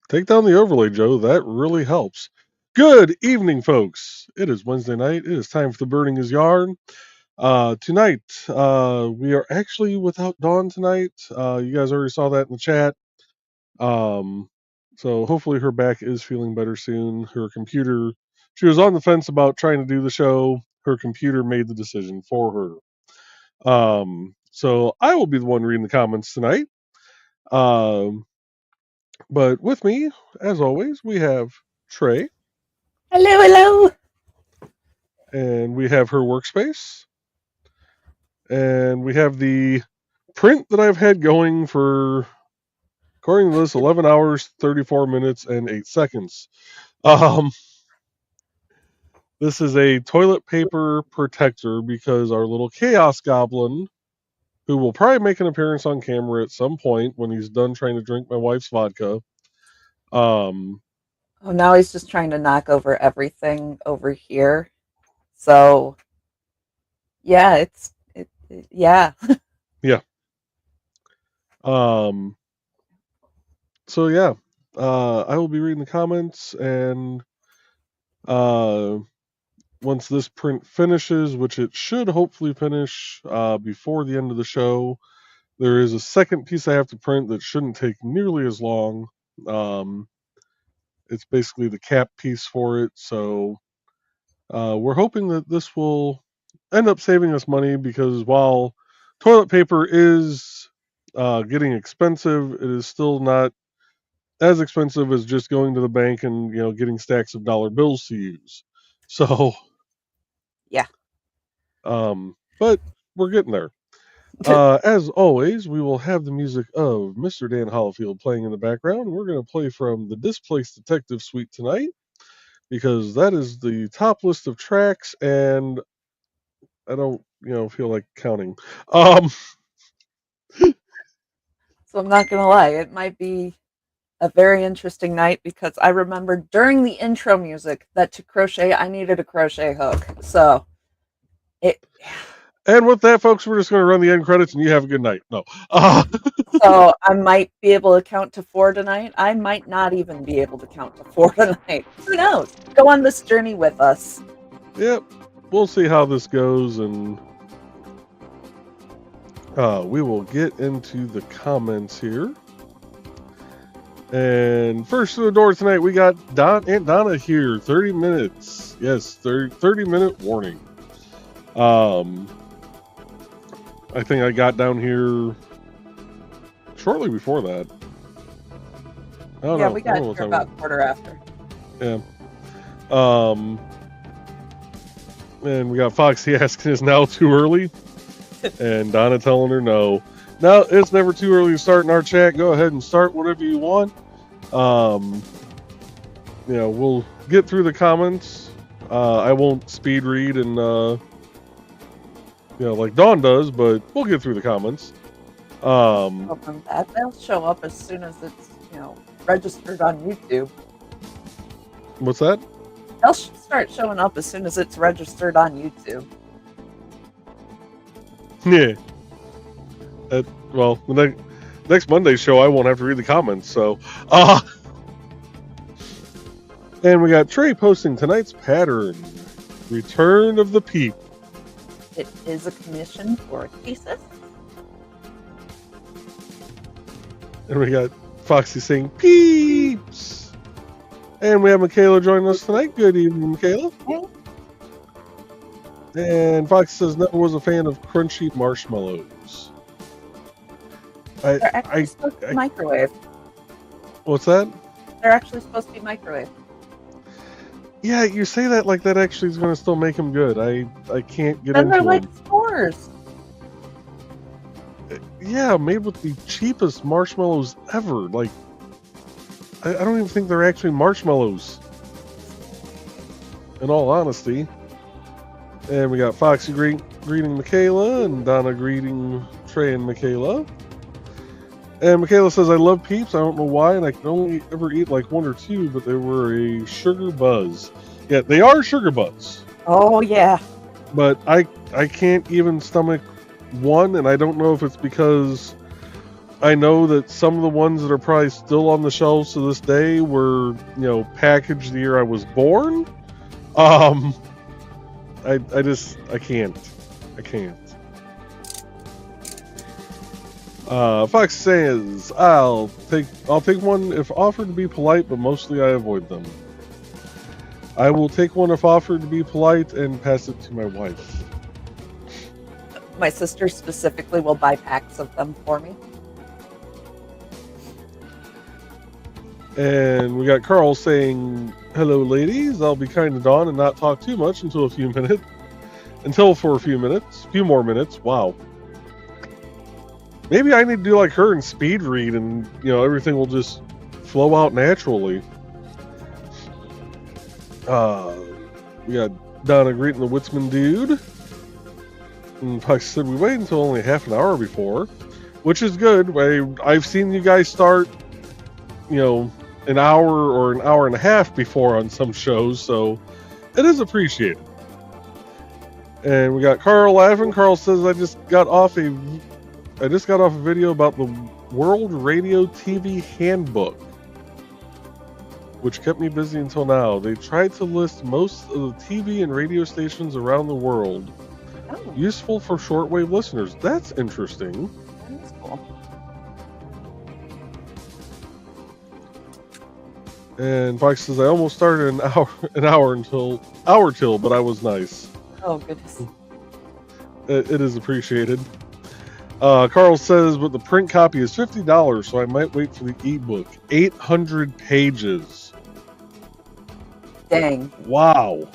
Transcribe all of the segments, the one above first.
Take down the overlay, Joe. That really helps. Good evening, folks. It is Wednesday night. It is time for the Burning His Yarn. Tonight, we are actually without Dawn tonight. You guys already saw that in the chat. Um, so hopefully her back is feeling better soon. Her computer, she was on the fence about trying to do the show. Her computer made the decision for her. So I will be the one reading the comments tonight. Um, but with me, as always, we have Trey. Hello, hello. And we have her workspace. And we have the print that I've had going for, according to this, 11 hours, 34 minutes, and 8 seconds. Um, this is a toilet paper protector because our little chaos goblin, who will probably make an appearance on camera at some point when he's done trying to drink my wife's vodka. Oh, now he's just trying to knock over everything over here. So, yeah, yeah. Yeah. Um, so yeah, I will be reading the comments, and once this print finishes, which it should hopefully finish before the end of the show, there is a second piece I have to print that shouldn't take nearly as long. Um, it's basically the cap piece for it, so we're hoping that this will end up saving us money because while toilet paper is getting expensive, it is still not as expensive as just going to the bank and getting stacks of dollar bills to use. So, Yeah. but we're getting there. As always, we will have the music of Mr. Dan Hollifield playing in the background. We're going to play from the Displaced Detective Suite tonight because that is the top list of tracks, and I don't, feel like counting. Um, So I'm not going to lie, it might be a very interesting night because I remember during the intro music that to crochet, I needed a crochet hook. So it, and with that, folks, we're just going to run the end credits, and you have a good night. No. so I might be able to count to 4 tonight. I might not even be able to count to 4 tonight. Who knows? Go on this journey with us. Yep. We'll see how this goes, and we will get into the comments here. And first to the door tonight, we got Aunt Donna here. 30 minutes. Yes, 30-minute warning. I think I got down here shortly before that. I don't know. We got here about quarter after. Yeah. And we got Foxy asking, is now too early? And Donna telling her no. No, it's never too early to start in our chat. Go ahead and start whatever you want. We'll get through the comments. I won't speed read and like Dawn does, but we'll get through the comments. They'll show up as soon as it's registered on YouTube. What's that? They'll start showing up as soon as it's registered on YouTube. Yeah. Well, the next Monday's show, I won't have to read the comments. So, and we got Trey posting tonight's pattern, Return of the Peep. It is a commission for a thesis. And we got Foxy saying peeps. And we have Michaela joining us tonight. Good evening, Michaela. Hey. And Foxy says never was a fan of crunchy marshmallows. They're actually supposed to be microwave. What's that? They're actually supposed to be microwave. Yeah, you say that like that actually is going to still make them good. I can't get into them. They're like s'mores. Yeah, made with the cheapest marshmallows ever. Like, I don't even think they're actually marshmallows. In all honesty. And we got Foxy greeting Michaela, and Donna greeting Trey and Michaela. And Michaela says, I love Peeps. I don't know why, and I can only ever eat like 1 or 2, but they were a sugar buzz. Yeah, they are sugar buzz. Oh, yeah. But I can't even stomach 1, and I don't know if it's because I know that some of the ones that are probably still on the shelves to this day were, packaged the year I was born. I can't. I can't. Fox says, I'll take one if offered to be polite, but mostly I avoid them. I will take one if offered to be polite and pass it to my wife. My sister specifically will buy packs of them for me. And we got Carl saying, hello ladies, I'll be kind to Dawn and not talk too much for a few minutes. Few more minutes. Wow. Maybe I need to do like her and speed read, and everything will just flow out naturally. We got Donna greeting the Witzman dude. And Fox said we waited until only half an hour before, which is good. I've seen you guys start, an hour or an hour and a half before on some shows, so it is appreciated. And we got Carl laughing. Carl says, I just got off a video about the World Radio TV Handbook, which kept me busy until now. They tried to list most of the TV and radio stations around the world. Oh, Useful for shortwave listeners. That's interesting. that's cool. And Fox says, I almost started an hour till, but I was nice. Oh, goodness. It is appreciated. Carl says, but the print copy is $50, so I might wait for the ebook. 800 pages. Dang. Wow.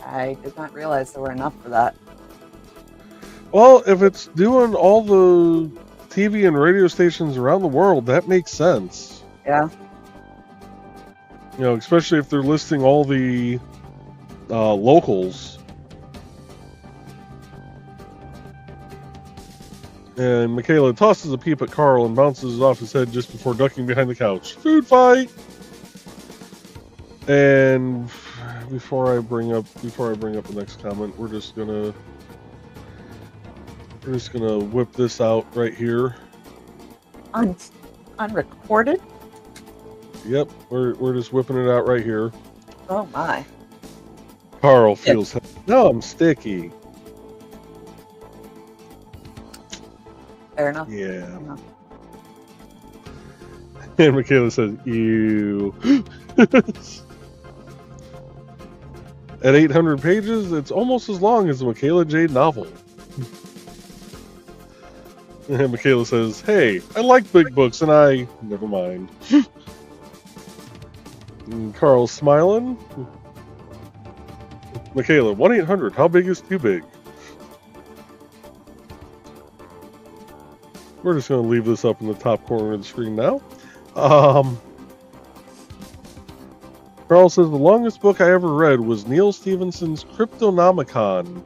I did not realize there were enough for that. Well, if it's doing all the TV and radio stations around the world, that makes sense. Yeah. Especially if they're listing all the locals. And Michaela tosses a peep at Carl and bounces off his head just before ducking behind the couch. Food fight! And before I bring up the next comment, we're just gonna whip this out right here. Unrecorded? Yep, we're just whipping it out right here. Oh my. Carl feels no, I'm sticky. Fair enough. Yeah. Fair enough. And Michaela says, ew. At 800 pages, it's almost as long as the Michaela Jade novel. And Michaela says, hey, I like big books, and never mind. And Carl's smiling. Michaela, 1-800, how big is too big? We're just going to leave this up in the top corner of the screen now. Carl says, the longest book I ever read was Neil Stephenson's Cryptonomicon.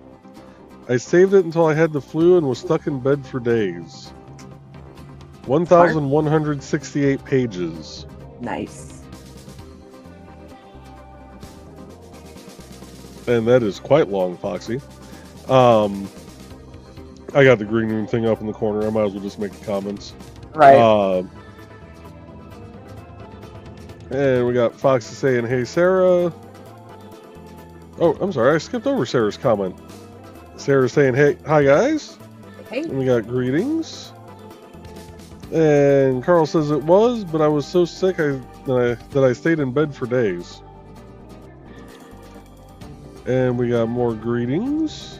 I saved it until I had the flu and was stuck in bed for days. 1,168 pages. Nice. And that is quite long, Foxy. I got the green room thing up in the corner. I might as well just make the comments. Right. And we got Foxy saying, hey, Sarah. Oh, I'm sorry. I skipped over Sarah's comment. Sarah's saying, hey, hi, guys. Hey. And we got greetings. And Carl says it was, but I was so sick that I stayed in bed for days. And we got more greetings.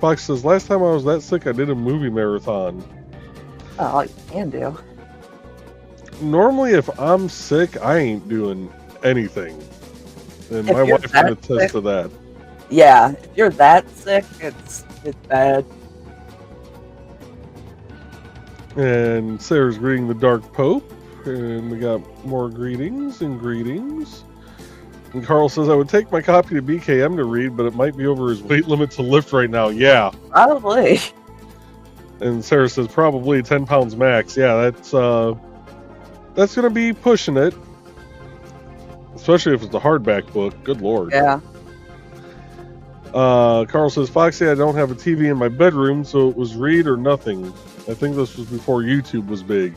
Fox says, last time I was that sick, I did a movie marathon. Oh, you can do. Normally, if I'm sick, I ain't doing anything. And If my you're wife can that attest sick- to that. Yeah, if you're that sick, it's bad. And Sarah's greeting the Dark Pope. And we got more greetings and greetings. And Carl says, I would take my copy to BKM to read, but it might be over his weight limit to lift right now. Yeah. Probably. And Sarah says, probably 10 pounds max. Yeah, that's going to be pushing it. Especially if it's a hardback book. Good Lord. Yeah. Carl says, Foxy, I don't have a TV in my bedroom, so it was read or nothing. I think this was before YouTube was big.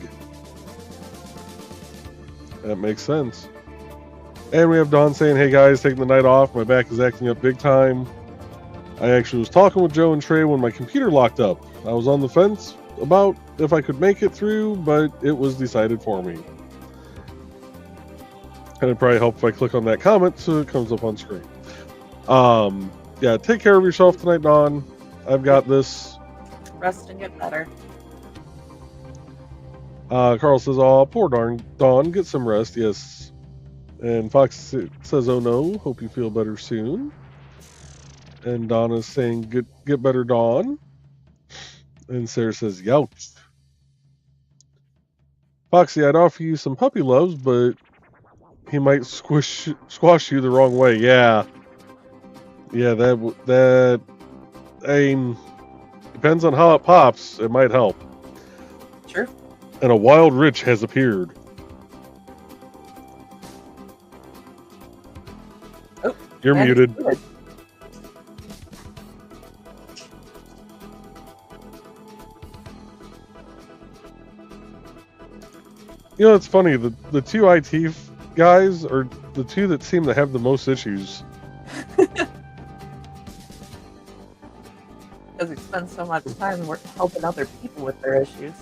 That makes sense. And we have Dawn saying, hey guys, taking the night off. My back is acting up big time. I actually was talking with Joe and Trey when my computer locked up. I was on the fence about if I could make it through, but it was decided for me. And it'd probably help if I click on that comment so it comes up on screen. Yeah, take care of yourself tonight, Dawn. I've got this. Rest and get better. Carl says, oh, poor darn Dawn, get some rest. Yes. And Fox says, oh no, hope you feel better soon. And Dawn is saying, get better, Dawn. And Sarah says, youch. Foxy, I'd offer you some puppy loves, but he might squash you the wrong way. Yeah. Yeah, that depends on how it pops. It might help. Sure. And a wild rich has appeared. Oh, you're muted. You know, it's funny. The two IT guys are the two that seem to have the most issues. Because we spend so much time helping other people with their issues.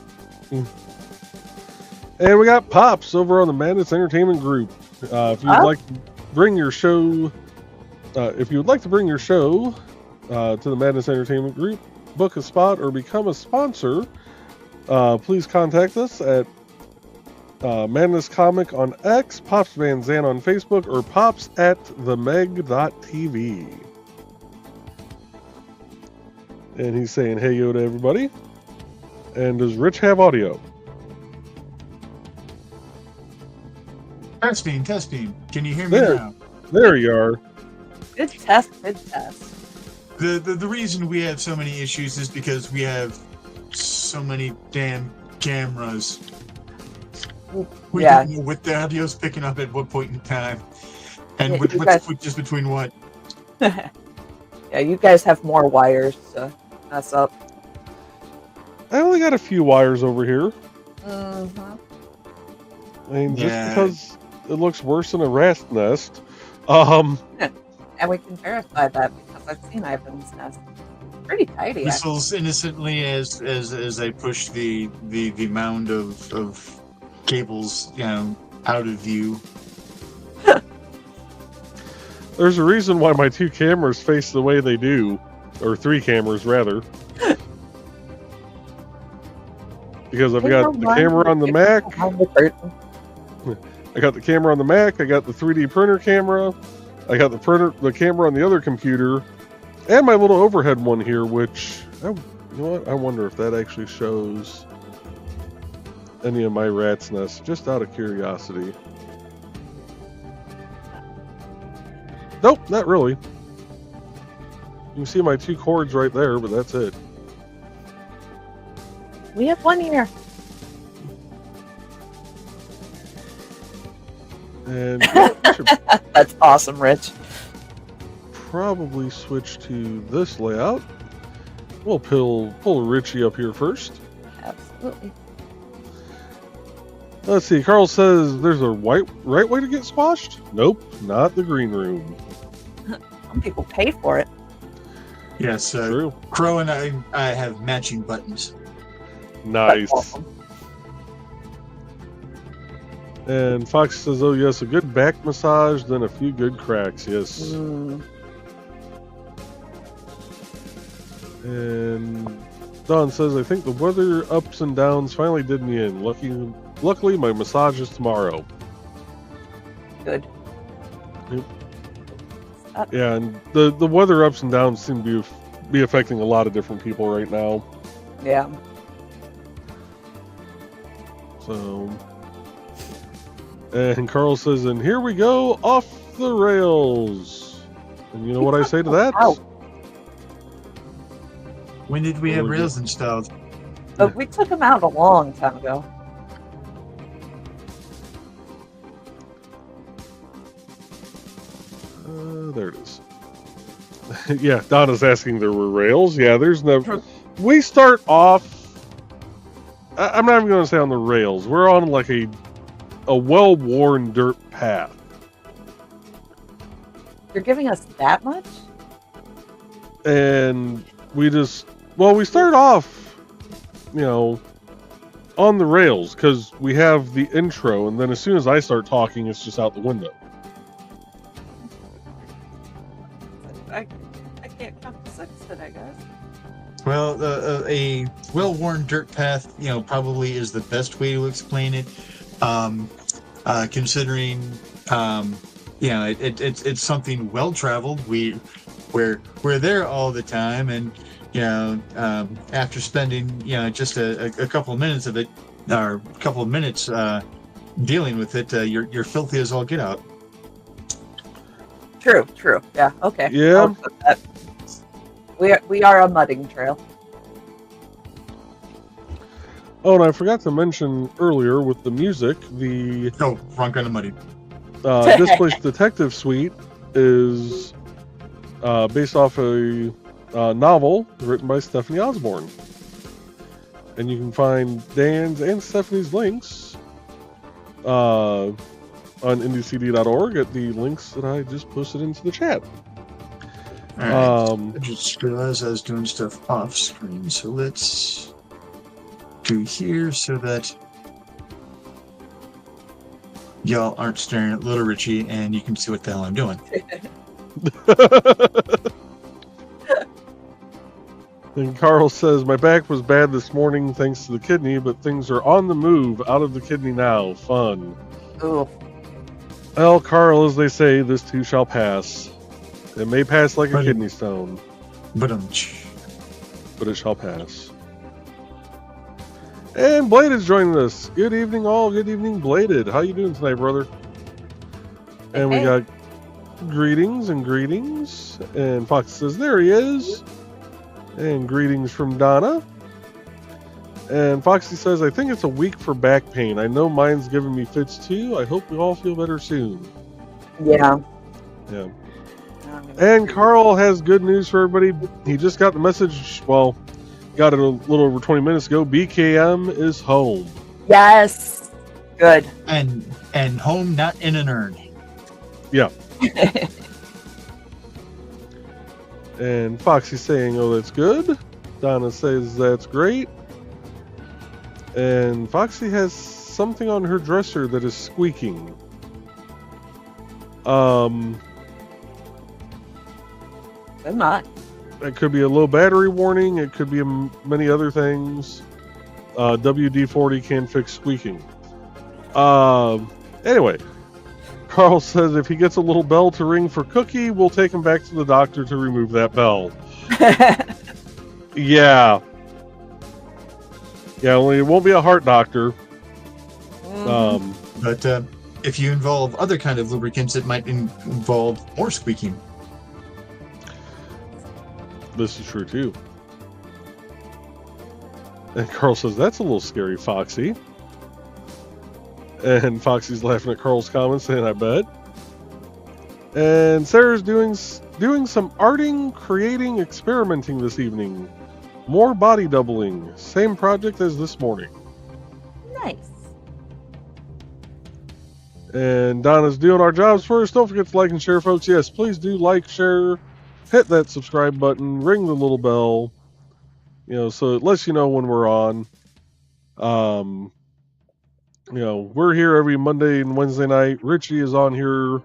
And we got Pops over on the Madness Entertainment Group. If you'd like to bring your show, to the Madness Entertainment Group, book a spot or become a sponsor, please contact us at Madness Comic on X, Pops Van Zan on Facebook, or pops at themeg.tv. And he's saying, hey yo to everybody. And does Rich have audio? Testing. Can you hear me now? There you are. Good test. The reason we have so many issues is because we have so many damn cameras. We don't know what the audio's picking up at what point in time. And what's the switches between what? Yeah, you guys have more wires to mess up. I only got a few wires over here. Mm-hmm. I mean, just because it looks worse than a rat's nest. And we can verify that because I've seen Ivan's nest. Pretty tidy. Whistles innocently as I push the mound of cables, out of view. There's a reason why my two cameras face the way they do, or three cameras rather. Because I've got the camera on the Mac. I got the camera on the Mac. I got the 3D printer camera. I got the camera on the other computer, and my little overhead one here. Which, you know what? I wonder if that actually shows any of my rat's nests, just out of curiosity. Nope, not really. You can see my two cords right there, but that's it. We have one here. And that's awesome, Rich. Probably switch to this layout. We'll pull Richie up here first. Absolutely. Let's see. Carl says there's a right way to get squashed. Nope, not the green room. Some people pay for it. Yes, true. Crow and I have matching buttons. Nice. Awesome. And Fox says, oh yes, a good back massage, then a few good cracks. Yes. And Don says, I think the weather ups and downs finally did me in. Luckily, my massage is tomorrow. Good. Yep. Yeah, and the weather ups and downs seem to be affecting a lot of different people right now. Yeah. So, and Carl says, and here we go, off the rails. And you know what I say to that? When did we have rails installed? But we took them out a long time ago. There it is. Yeah, Donna's asking there were rails. Yeah, there's no. We start off. I'm not even going to say on the rails. We're on like a well-worn dirt path. You're giving us that much? And we start off, on the rails because we have the intro, and then as soon as I start talking, it's just out the window. I can't count to 6 today, guys. Well, a well-worn dirt path, probably is the best way to explain it. Considering, it's something well-traveled. We're there all the time, and after spending just a couple of minutes of it, or a couple of minutes dealing with it, you're filthy as all get out. True. Yeah. Okay. Yeah. I'll put that. We are a mudding trail. Oh, and I forgot to mention earlier with the music, the wrong kind of muddy. Displaced Detective Suite is based off a novel written by Stephanie Osborne. And you can find Dan's and Stephanie's links on indiecd.org at the links that I just posted into the chat. All right. I just realized I was doing stuff off screen, so let's do here so that y'all aren't staring at Little Richie and you can see what the hell I'm doing. And Carl says, my back was bad this morning thanks to the kidney, but things are on the move, out of the kidney now. Fun. Ooh. Well, Carl, as they say, this too shall pass. It may pass like a kidney stone, but it shall pass. And Bladed is joining us. Good evening, all. Good evening, Bladed. How you doing tonight, brother? And we got greetings. And Fox says, there he is. And greetings from Donna. And Foxy says, I think it's a week for back pain. I know mine's giving me fits too. I hope we all feel better soon. Yeah. And Carl has good news for everybody. He just got the message, got it a little over 20 minutes ago. BKM is home. Yes. Good. And home, not in an urn. Yeah. And Foxy's saying, oh, that's good. Donna says that's great. And Foxy has something on her dresser that is squeaking. Good night. It could be a low battery warning. It could be many other things. WD-40 can fix squeaking. Anyway, Carl says if he gets a little bell to ring for Cookie, we'll take him back to the doctor to remove that bell. Yeah. Yeah, only it won't be a heart doctor. But if you involve other kind of lubricants, it might involve more squeaking. This is true too. And Carl says, that's a little scary, Foxy. And Foxy's laughing at Carl's comments, saying, I bet. And Sarah's doing some arting, creating, experimenting this evening. More body doubling. Same project as this morning. Nice. And Donna's doing our jobs for us. Don't forget to like and share, folks. Yes, please do like, share, hit that subscribe button, ring the little bell, so it lets you know when we're on. We're here every Monday and Wednesday night. Richie is on here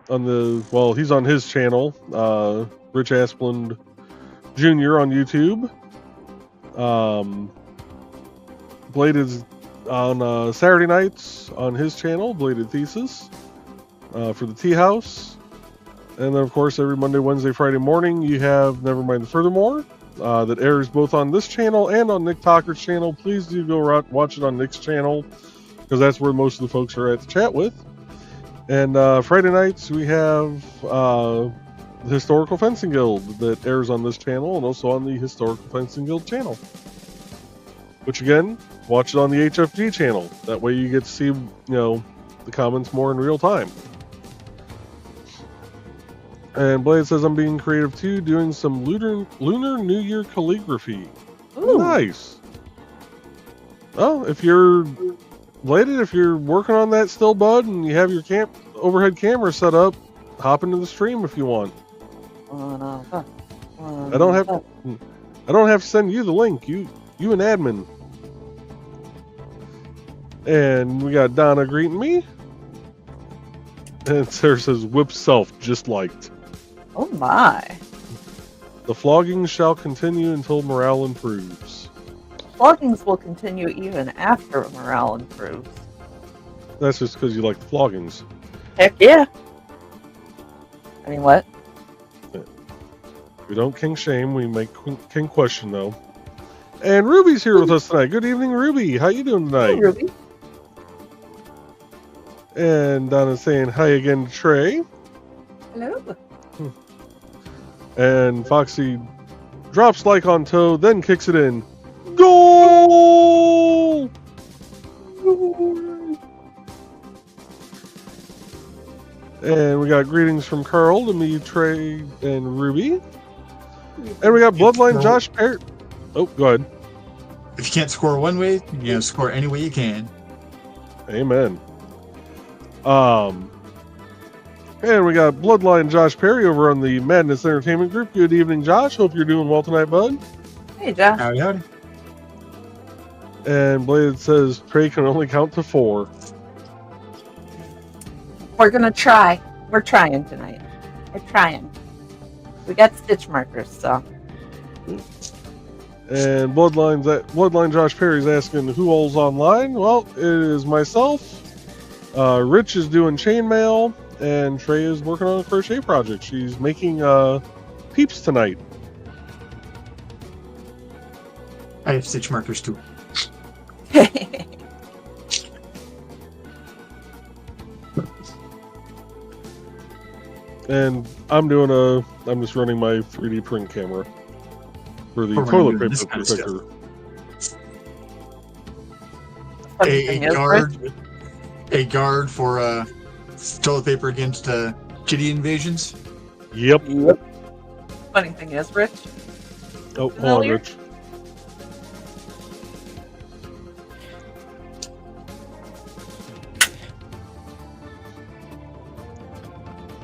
he's on his channel, Rich Asplund Jr. on YouTube. Bladed on Saturday nights on his channel, Bladed Thesis, for the Tea House. And then, of course, every Monday, Wednesday, Friday morning, you have Nevermind the Furthermore, that airs both on this channel and on Nick Talker's channel. Please do go watch it on Nick's channel, because that's where most of the folks are at to chat with. And Friday nights, we have the Historical Fencing Guild that airs on this channel and also on the Historical Fencing Guild channel. Which, again, watch it on the HFG channel. That way you get to see, the comments more in real time. And Blade says, I'm being creative too, doing some Lunar New Year calligraphy. Ooh. Nice. Oh, if you're Bladed, if you're working on that still, bud, and you have your overhead camera set up, hop into the stream if you want. I don't have to send you the link. You an admin. And we got Donna greeting me. And Sarah says, whip self just liked. Oh my. The flogging shall continue until morale improves. Floggings will continue even after morale improves. That's just because you like the floggings. Heck yeah. I mean, what? We don't king shame, we make king question, though. And Ruby's here with us tonight. Good evening, Ruby. How you doing tonight? Hey, Ruby. And Donna's saying hi again to Trey. Hello. And Foxy drops like on toe, then kicks it in. Goal! And we got greetings from Carl to me, Trey, and Ruby. And we got Bloodline Josh Parrott. Oh, go ahead. If you can't score one way, score any way you can. Amen. And we got Bloodline Josh Perry over on the Madness Entertainment Group. Good evening, Josh. Hope you're doing well tonight, bud. Hey, Josh. Howdy, howdy. And Blade says Trey can only count to 4. We're gonna try. We're trying tonight. We're trying. We got stitch markers, so. And Bloodline Josh Perry's asking who all's online. Well, it is myself. Rich is doing chainmail, and Trey is working on a crochet project. She's making peeps tonight. I have stitch markers too. And I'm just running my 3D print camera for the toilet paper protector. A guard for toilet paper against kitty invasions. Yep. Funny thing is, Rich. Oh, hold on, Rich.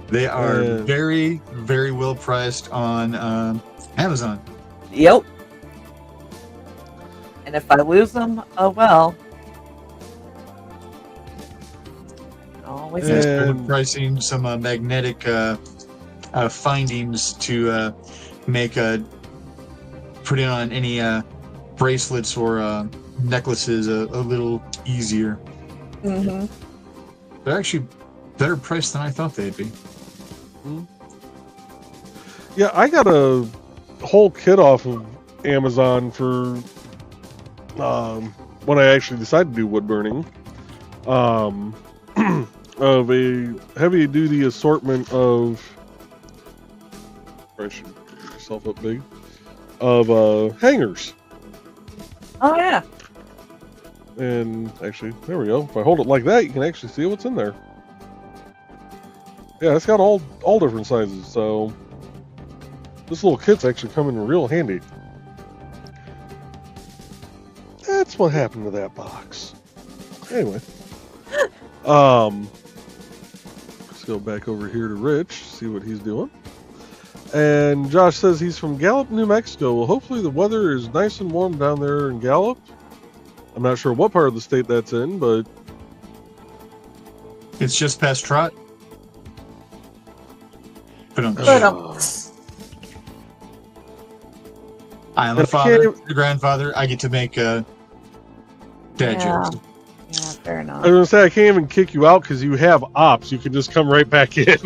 They are very, very well priced on Amazon. Yep. And if I lose them, oh well. Always. And pricing some magnetic findings to make putting on any bracelets or necklaces a little easier. Mm-hmm. They're actually better priced than I thought they'd be. Yeah, I got a whole kit off of Amazon for when I actually decided to do wood burning. Of a heavy duty assortment of, I should put yourself up big, of hangers. Oh yeah. And actually, there we go. If I hold it like that, you can actually see what's in there. Yeah, it's got all different sizes, so this little kit's actually come in real handy. That's what happened to that box. Anyway. Let's go back over here to Rich, see what he's doing. And Josh says he's from Gallup, New Mexico. Well, hopefully the weather is nice and warm down there in Gallup. I'm not sure what part of the state that's in, but It's just past Trot. I'm a father, the grandfather. I get to make dad jokes. Yeah, fair enough. I was gonna say I can't even kick you out because you have ops. You can just come right back in.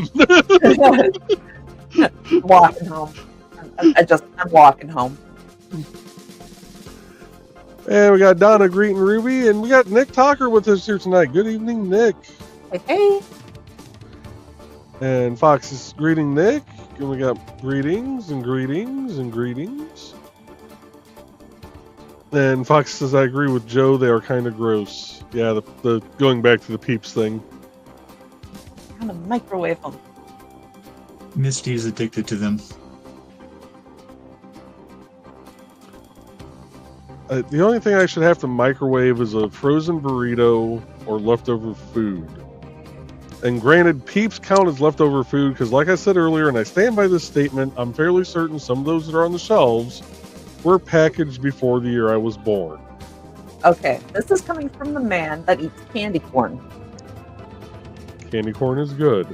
Walking home. I'm walking home. And we got Donna greeting Ruby, and we got Nick Talker with us here tonight. Good evening, Nick. Hey. And Fox is greeting Nick, and we got greetings and greetings and greetings. And Fox says, I agree with Joe, they are kind of gross. Yeah, the going back to the peeps thing. I'm gonna microwave them. Misty is addicted to them. The only thing I should have to microwave is a frozen burrito or leftover food. And granted, Peeps count as leftover food because, like I said earlier, and I stand by this statement, I'm fairly certain some of those that are on the shelves were packaged before the year I was born. Okay, this is coming from the man that eats candy corn. Candy corn is good.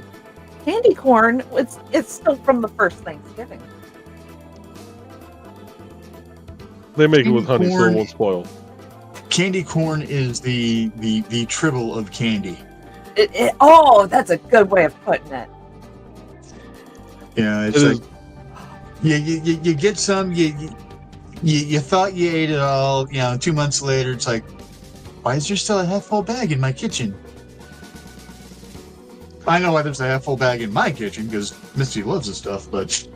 Candy corn, it's still from the first Thanksgiving. They make it with Candy honey so corn. it won't spoil. Candy corn is the tribble of candy. Oh, that's a good way of putting it. Yeah, it's It like you get some, you thought you ate it all, 2 months later it's like, why is there still a half full bag in my kitchen? I know why there's a half full bag in my kitchen because Misty loves this stuff, but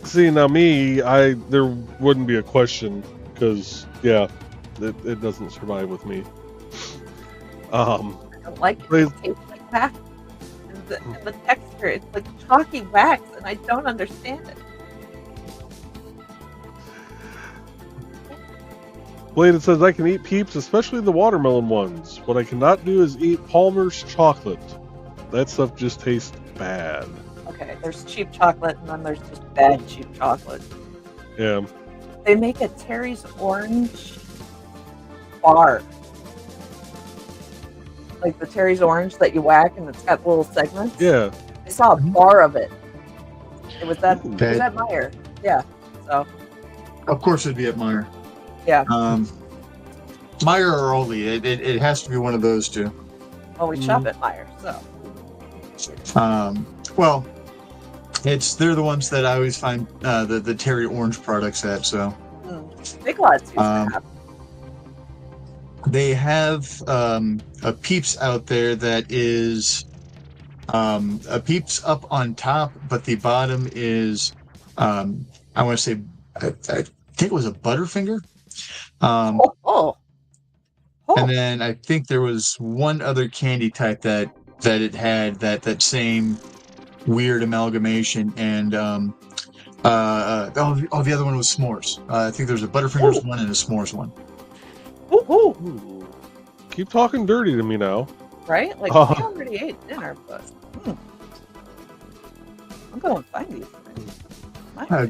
See, now me, there wouldn't be a question because, yeah, it doesn't survive with me. I don't like it. Please. It tastes like wax. And the texture, it's like chalky wax, and I don't understand it. Blade says I can eat Peeps, especially the watermelon ones. What I cannot do is eat Palmer's chocolate. That stuff just tastes bad. Okay, there's cheap chocolate, and then there's just bad cheap chocolate. Yeah. They make a Terry's Orange bar. Like the Terry's Orange that you whack and it's got little segments. Yeah. I saw a bar of it. It was at Okay. Meijer. Yeah. So of course it'd be at Meijer. yeah. Meijer or Oli, it has to be one of those two. Well, we shop at Meijer, so Well, they're the ones that I always find the Terry Orange products at. So Big Lots used to have. they have a Peeps out there that is a Peeps up on top, but the bottom is I want to say I think it was a Butterfinger. Oh. And then I think there was one other candy type that it had that same weird amalgamation, and the other one was s'mores. I think there's a Butterfingers one and a s'mores one. Ooh. Ooh. Keep talking dirty to me now. Right? Like we already ate dinner, but I'm going to find these things.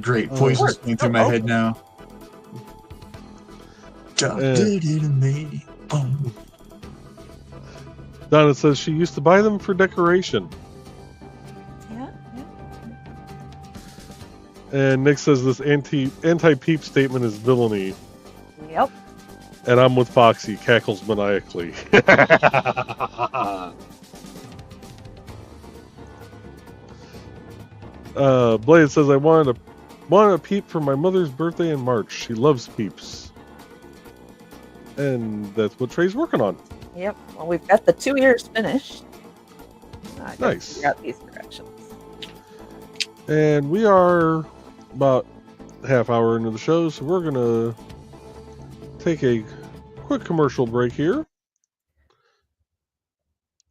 Great, poison's going through my head now. Did it to me. Boom. Donna says she used to buy them for decoration. Yeah. And Nick says this anti-Peep statement is villainy. Yep. And I'm with Foxy, cackles maniacally. Blade says I wanted a Peep for my mother's birthday in March. She loves Peeps. And that's what Trey's working on. Yep. Well, we've got the 2 ears finished. I gotta Nice. figure out these directions. And we are about half hour into the show, so we're gonna take a quick commercial break here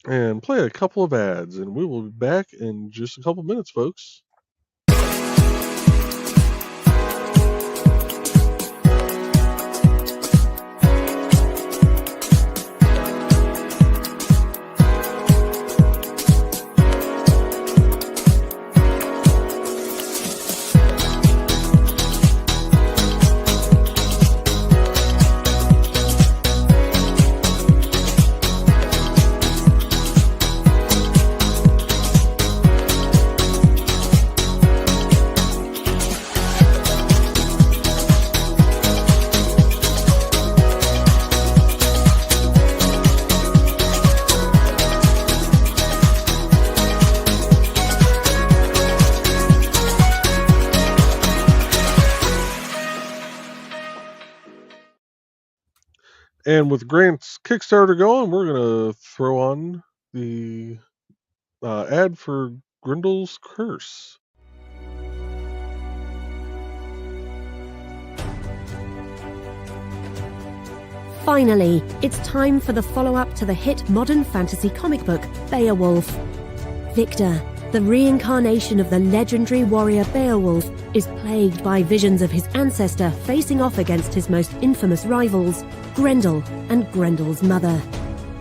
and play a couple of ads, and we will be back in just a couple minutes, folks. And with Grant's Kickstarter going, we're going to throw on the ad for Grindel's Curse. Finally, it's time for the follow-up to the hit modern fantasy comic book, Beowulf. Victor, the reincarnation of the legendary warrior Beowulf is plagued by visions of his ancestor facing off against his most infamous rivals, Grendel and Grendel's mother.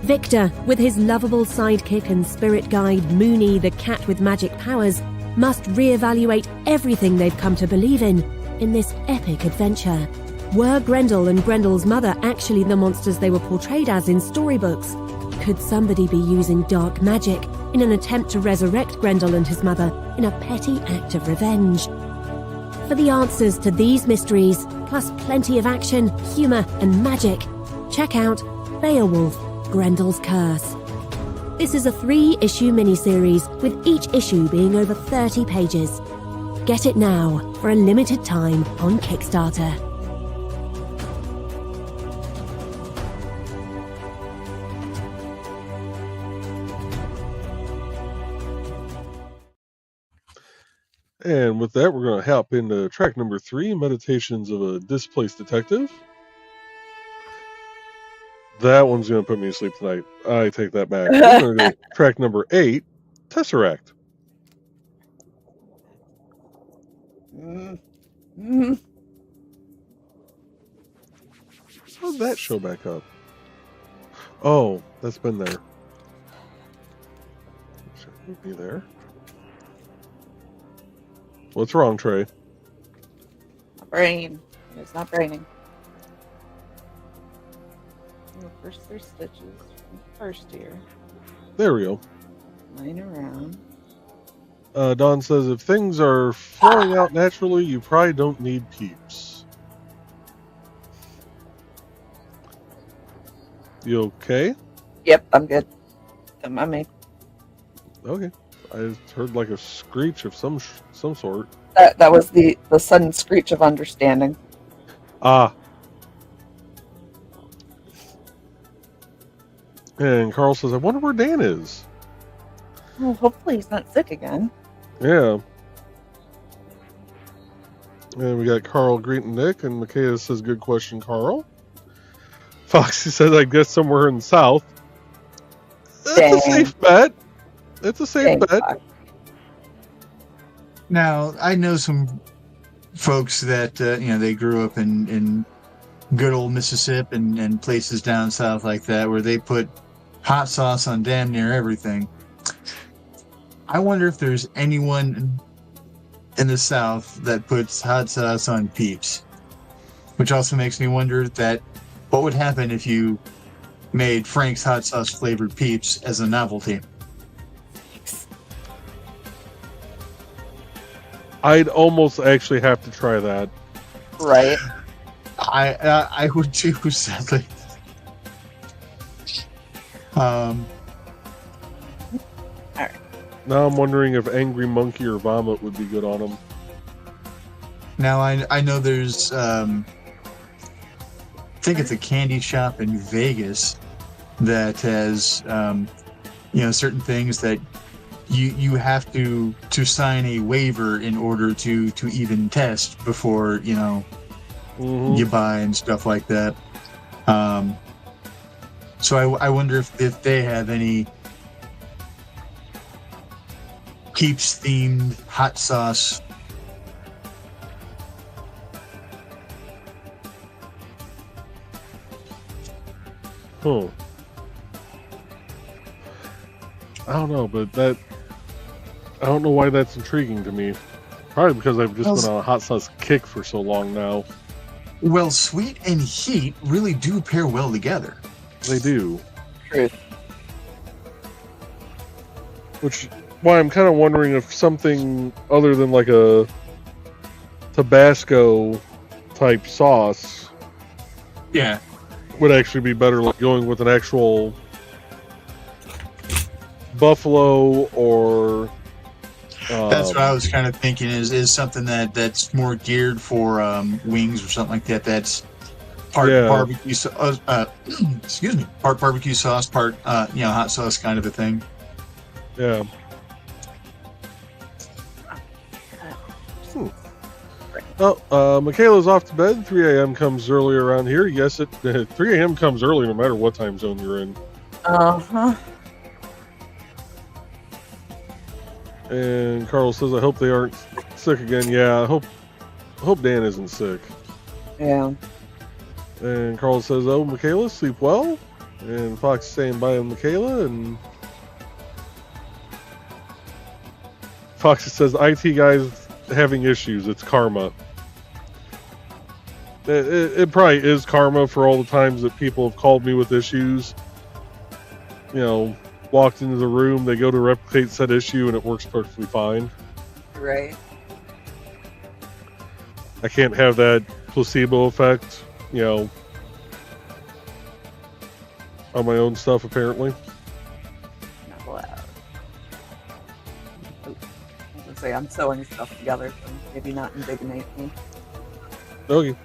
Victor, with his lovable sidekick and spirit guide Moony the cat with magic powers, must reevaluate everything they've come to believe in this epic adventure. Were Grendel and Grendel's mother actually the monsters they were portrayed as in storybooks? Could somebody be using dark magic in an attempt to resurrect Grendel and his mother in a petty act of revenge? For the answers to these mysteries, plus plenty of action, humour and magic, check out Beowulf, Grendel's Curse. This is a 3-issue miniseries, with each issue being over 30 pages. Get it now for a limited time on Kickstarter. And with that, we're going to hop into track number 3, Meditations of a Displaced Detective. That one's going to put me to sleep tonight. I take that back. We're going to do track number 8, Tesseract. How'd that show back up? Oh, that's been there. Should it be there? What's wrong, Trey? My brain. It's not braining. Well, first there's stitches from first year. There we go. Laying around. Don says, if things are flowing out naturally, you probably don't need peeps. You okay? Yep, I'm good. Don't mind me. Okay. I just heard like a screech of some sort. That was the sudden screech of understanding. Ah. And Carl says, I wonder where Dan is. Well, hopefully he's not sick again. Yeah. And we got Carl greeting Nick, and Makeda says, good question, Carl. Foxy says, I guess somewhere in the south. That's a safe bet. It's a safe bet. Fox. Now, I know some folks that, they grew up in good old Mississippi and places down south like that where they put hot sauce on damn near everything. I wonder if there's anyone in the South that puts hot sauce on Peeps. Which also makes me wonder that what would happen if you made Frank's hot sauce flavored Peeps as a novelty? I'd almost actually have to try that. Right. I would too, sadly. Now I'm wondering if Angry Monkey or Vomit would be good on them. Now I know there's I think it's a candy shop in Vegas that has certain things that you have to sign a waiver in order to even test before you buy and stuff like that. So I wonder if they have any Peeps themed hot sauce. Huh. I don't know, but I don't know why that's intriguing to me. Probably because I've just been on a hot sauce kick for so long now. Well, sweet and heat really do pair well together. They do. Truth. Which, why I'm kind of wondering if something other than like a Tabasco type sauce would actually be better, like going with an actual buffalo or that's what I was kind of thinking is something that's more geared for wings or something like that. That's part barbecue excuse me, part barbecue sauce, part hot sauce kind of a thing. Yeah. Oh, Michaela's off to bed. 3 a.m. comes early around here. Yes, 3 a.m. comes early no matter what time zone you're in. Uh-huh. And Carl says, I hope they aren't sick again. Yeah, I hope Dan isn't sick. Yeah. And Carl says, oh, Michaela, sleep well. And Fox is saying bye to Michaela. And Fox says, IT guys having issues. It's karma. It probably is karma for all the times that people have called me with issues. You know, walked into the room, they go to replicate said issue, and it works perfectly fine. Right. I can't have that placebo effect, you know, on my own stuff, apparently. Not allowed. I was gonna say, I'm sewing stuff together, so maybe not indignate me. Okay.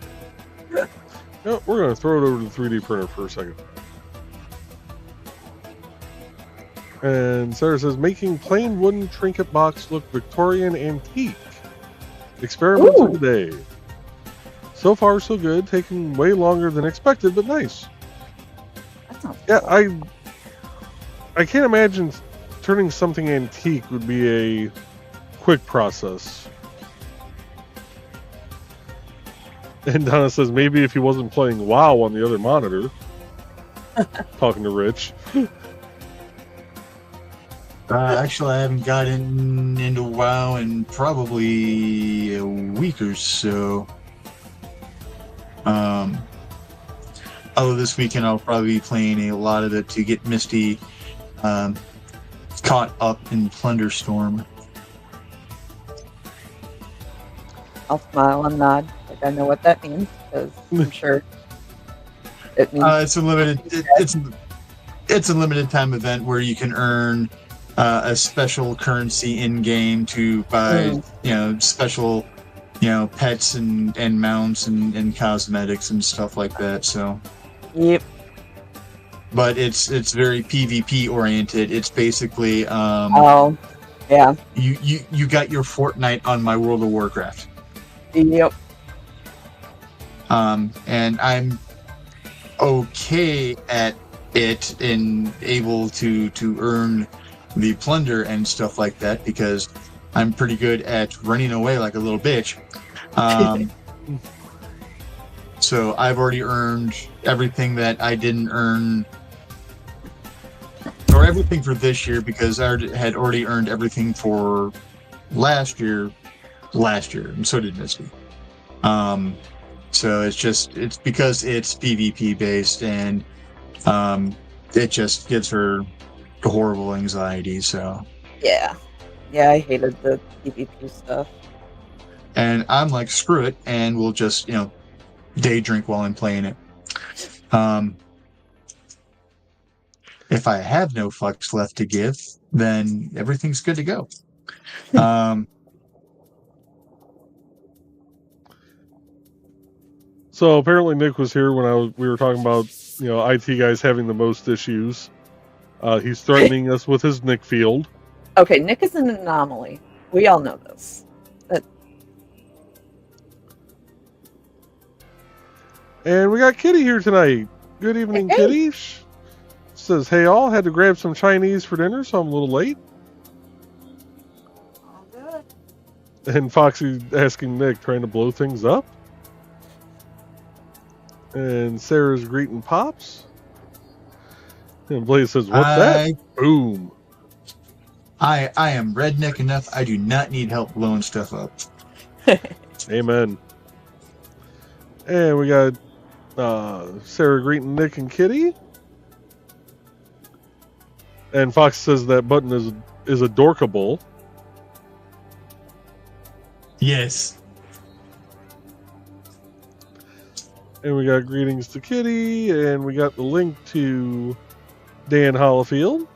No, we're going to throw it over to the 3D printer for a second. And Sarah says, making plain wooden trinket box look Victorian antique. Experiments of the day. So far, so good. Taking way longer than expected, but nice. That sounds Yeah, cool. I can't imagine turning something antique would be a quick process. And Donna says, maybe if he wasn't playing WoW on the other monitor. Talking to Rich. Actually, I haven't gotten into WoW in probably a week or so. Although this weekend I'll probably be playing a lot of it to get Misty caught up in Plunderstorm. I'll smile and nod, like I know what that means, because I'm sure it means It's a limited. It's a limited time event where you can earn a special currency in game to buy, special, pets and mounts and cosmetics and stuff like that. So. Yep. But it's very PvP oriented. It's basically Oh, yeah. You got your Fortnite on my World of Warcraft. Yep. And I'm okay at it and able to earn the plunder and stuff like that because I'm pretty good at running away like a little bitch. So I've already earned everything that I didn't earn, or everything for this year, because I had already earned everything for last year, and so did Misty. So it's because it's PvP based, and it just gives her horrible anxiety. So Yeah. Yeah, I hated the PvP stuff. and I'm like, screw it, and we'll just day drink while I'm playing it. If I have no fucks left to give, then everything's good to go. So apparently Nick was here when we were talking about IT guys having the most issues. He's threatening us with his Nick field. Okay, Nick is an anomaly. We all know this. And we got Kitty here tonight. Good evening, Hey. Kitty. Says, hey all, had to grab some Chinese for dinner, so I'm a little late. All good. And Foxy asking Nick, trying to blow things up. And Sarah's greeting Pops. And Blaze says, what's that? Boom. I am redneck enough. I do not need help blowing stuff up. Amen. And we got Sarah greeting Nick and Kitty. And Fox says that button is adorkable. Yes. And we got greetings to Kitty, and we got the link to Dan Hollifield.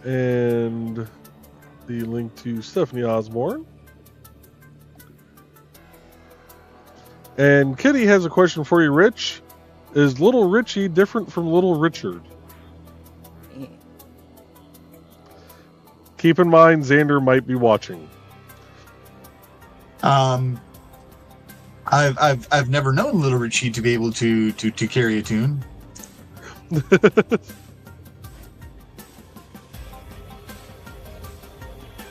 And the link to Stephanie Osborne. And Kitty has a question for you, Rich. Is Little Richie different from Little Richard? Keep in mind, Xander might be watching. I've never known Little Richie to be able to carry a tune.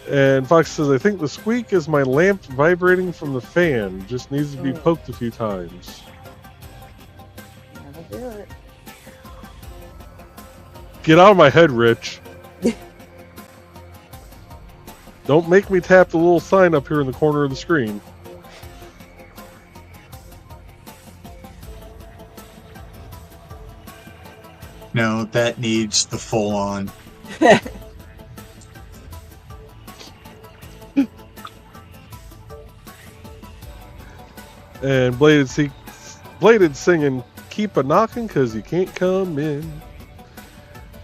And Fox says, I think the squeak is my lamp vibrating from the fan. Just needs to be Mm. poked a few times. That'll do it. Get out of my head, Rich. Don't make me tap the little sign up here in the corner of the screen. No, that needs the full on. And Bladed singing, keep a knocking because you can't come in.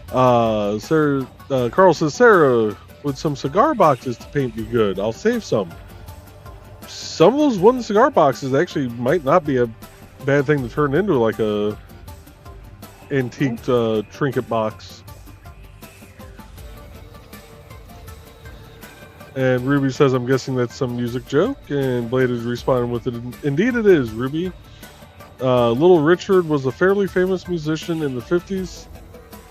Carl says, Sarah, would some cigar boxes to paint be good? I'll save some. Some of those wooden cigar boxes actually might not be a bad thing to turn into like a antique trinket box. And Ruby says, I'm guessing that's some music joke. And Blade is responding with it. Indeed it is, Ruby. Little Richard was a fairly famous musician in the 50s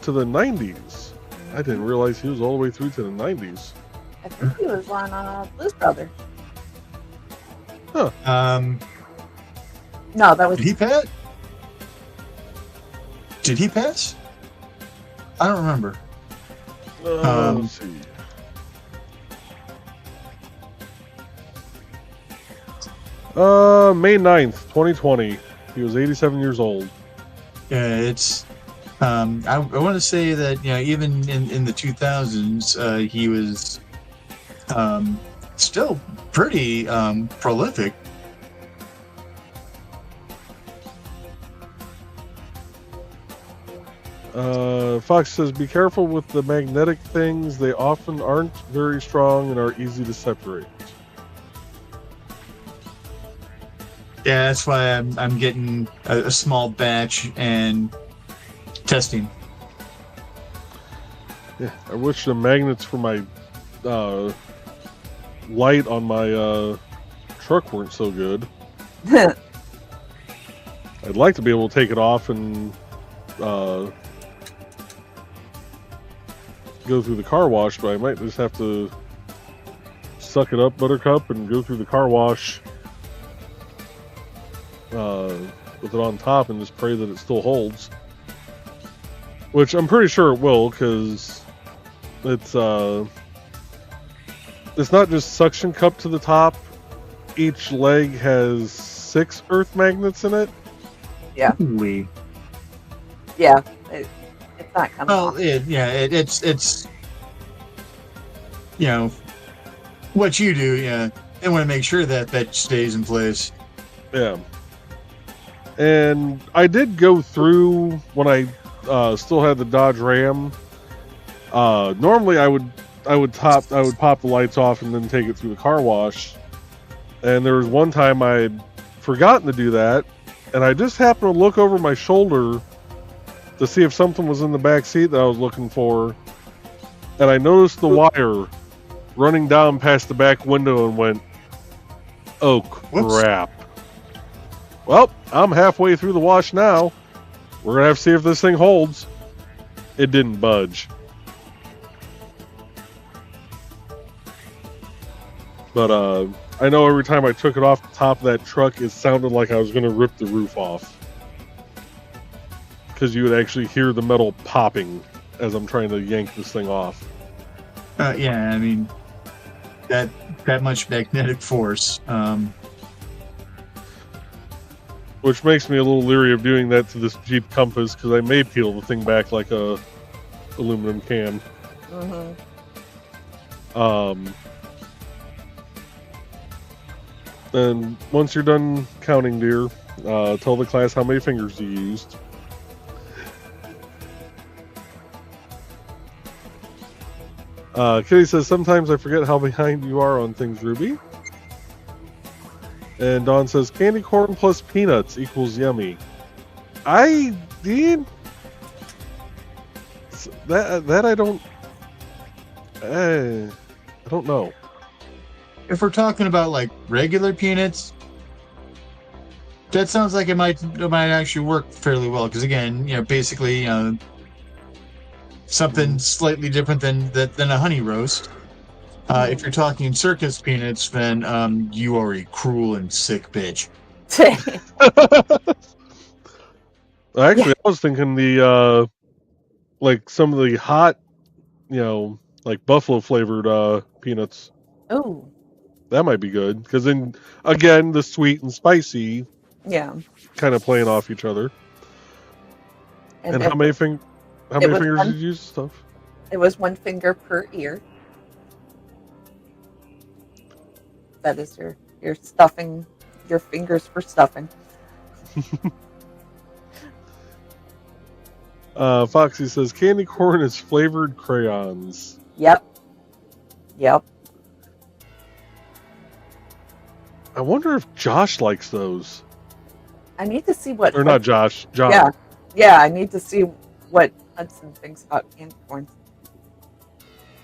to the 90s. I didn't realize he was all the way through to the 90s. I think he was on Blues Brothers. No, that was Did he pass? Did he pass? I don't remember. Let's see. May 9th, 2020. He was 87 years old. Yeah, it's. I want to say that even in the 2000s, he was still pretty prolific. Fox says, be careful with the magnetic things. They often aren't very strong and are easy to separate. Yeah, that's why I'm getting a small batch and testing. Yeah, I wish the magnets for my light on my truck weren't so good. I'd like to be able to take it off and go through the car wash, but I might just have to suck it up, Buttercup, and go through the car wash with it on top and just pray that it still holds. Which I'm pretty sure it will, because it's not just suction cup to the top. Each leg has 6 earth magnets in it. Yeah. We. Yeah. It's not coming Well, off. it's what you do. Yeah, they want to make sure that stays in place. Yeah. And I did go through when I still had the Dodge Ram. Normally I would pop the lights off and then take it through the car wash. And there was one time I had forgotten to do that, and I just happened to look over my shoulder to see if something was in the back seat that I was looking for, and I noticed the wire running down past the back window and went, oh crap. Well, I'm halfway through the wash now. We're gonna have to see if this thing holds. It didn't budge. But I know every time I took it off the top of that truck, it sounded like I was gonna rip the roof off. Because you would actually hear the metal popping as I'm trying to yank this thing off. Yeah, I mean that much magnetic force. Which makes me a little leery of doing that to this Jeep Compass, because I may peel the thing back like a aluminum can. And once you're done counting, dear, tell the class how many fingers you used. Kitty says, sometimes I forget how behind you are on things, Ruby. And Dawn says, candy corn plus peanuts equals yummy. That I don't... I don't know. If we're talking about like regular peanuts, that sounds like it might actually work fairly well. Because again, basically, something slightly different than a honey roast. If you're talking circus peanuts, then you are a cruel and sick bitch. Actually, I was thinking the like some of the hot, like buffalo flavored peanuts. Oh, That might be good because then again the sweet and spicy yeah. kind of playing off each other. And how many fingers did you use? Stuff. It was 1 finger per ear. That is your stuffing, your fingers for stuffing. Foxy says candy corn is flavored crayons. Yep. I wonder if Josh likes those. I need to see what. Or not Josh. John. Yeah. I need to see what Hudson thinks about candy corn.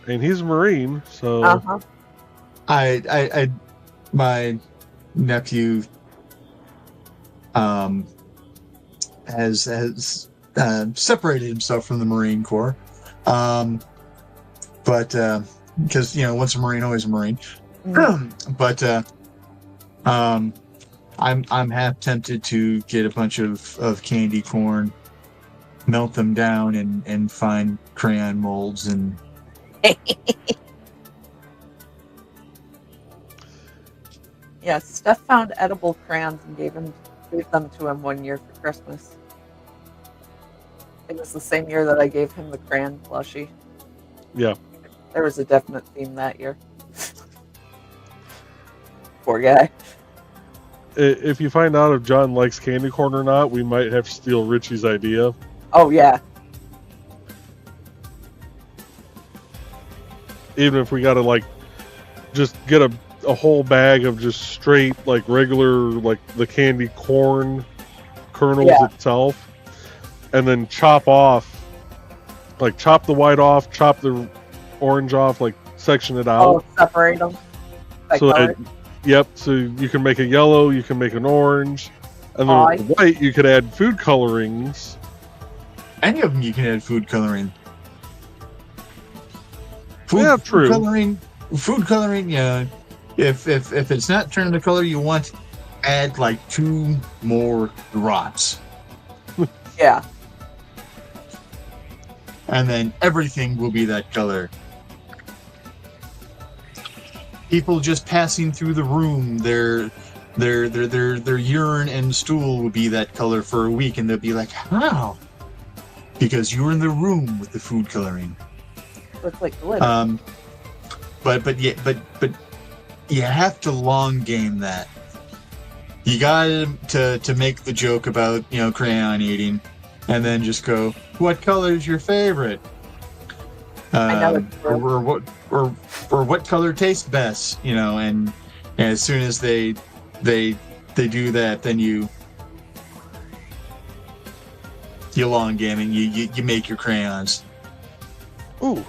And he's a Marine, so. My nephew has separated himself from the Marine Corps, but because once a Marine, always a Marine. But I'm half tempted to get a bunch of candy corn, melt them down, and find crayon molds and. Yeah, Steph found edible crayons and gave them to him one year for Christmas. It was the same year that I gave him the crayon plushie. Yeah. There was a definite theme that year. Poor guy. If you find out if John likes candy corn or not, we might have to steal Richie's idea. Oh, yeah. Even if we gotta, like, just get a whole bag of just straight, like, regular, like, the candy corn kernels itself, and then chop the white off, chop the orange off, like, section it out. Oh, separate them. So you can make a yellow, you can make an orange, and then with the white you could add food colorings. Any of them you can add food coloring. True. Food coloring, yeah. If it's not turning the color you want, add like 2 more drops. Yeah. And then everything will be that color. People just passing through the room, their urine and stool will be that color for a week, and they'll be like, "How?" Because you're in the room with the food coloring. Looks like glitter. But you have to long game that. You got to make the joke about crayon eating, and then just go, "What color is your favorite?" I know or what color tastes best, and as soon as they do that, then you long game and you make your crayons. Ooh,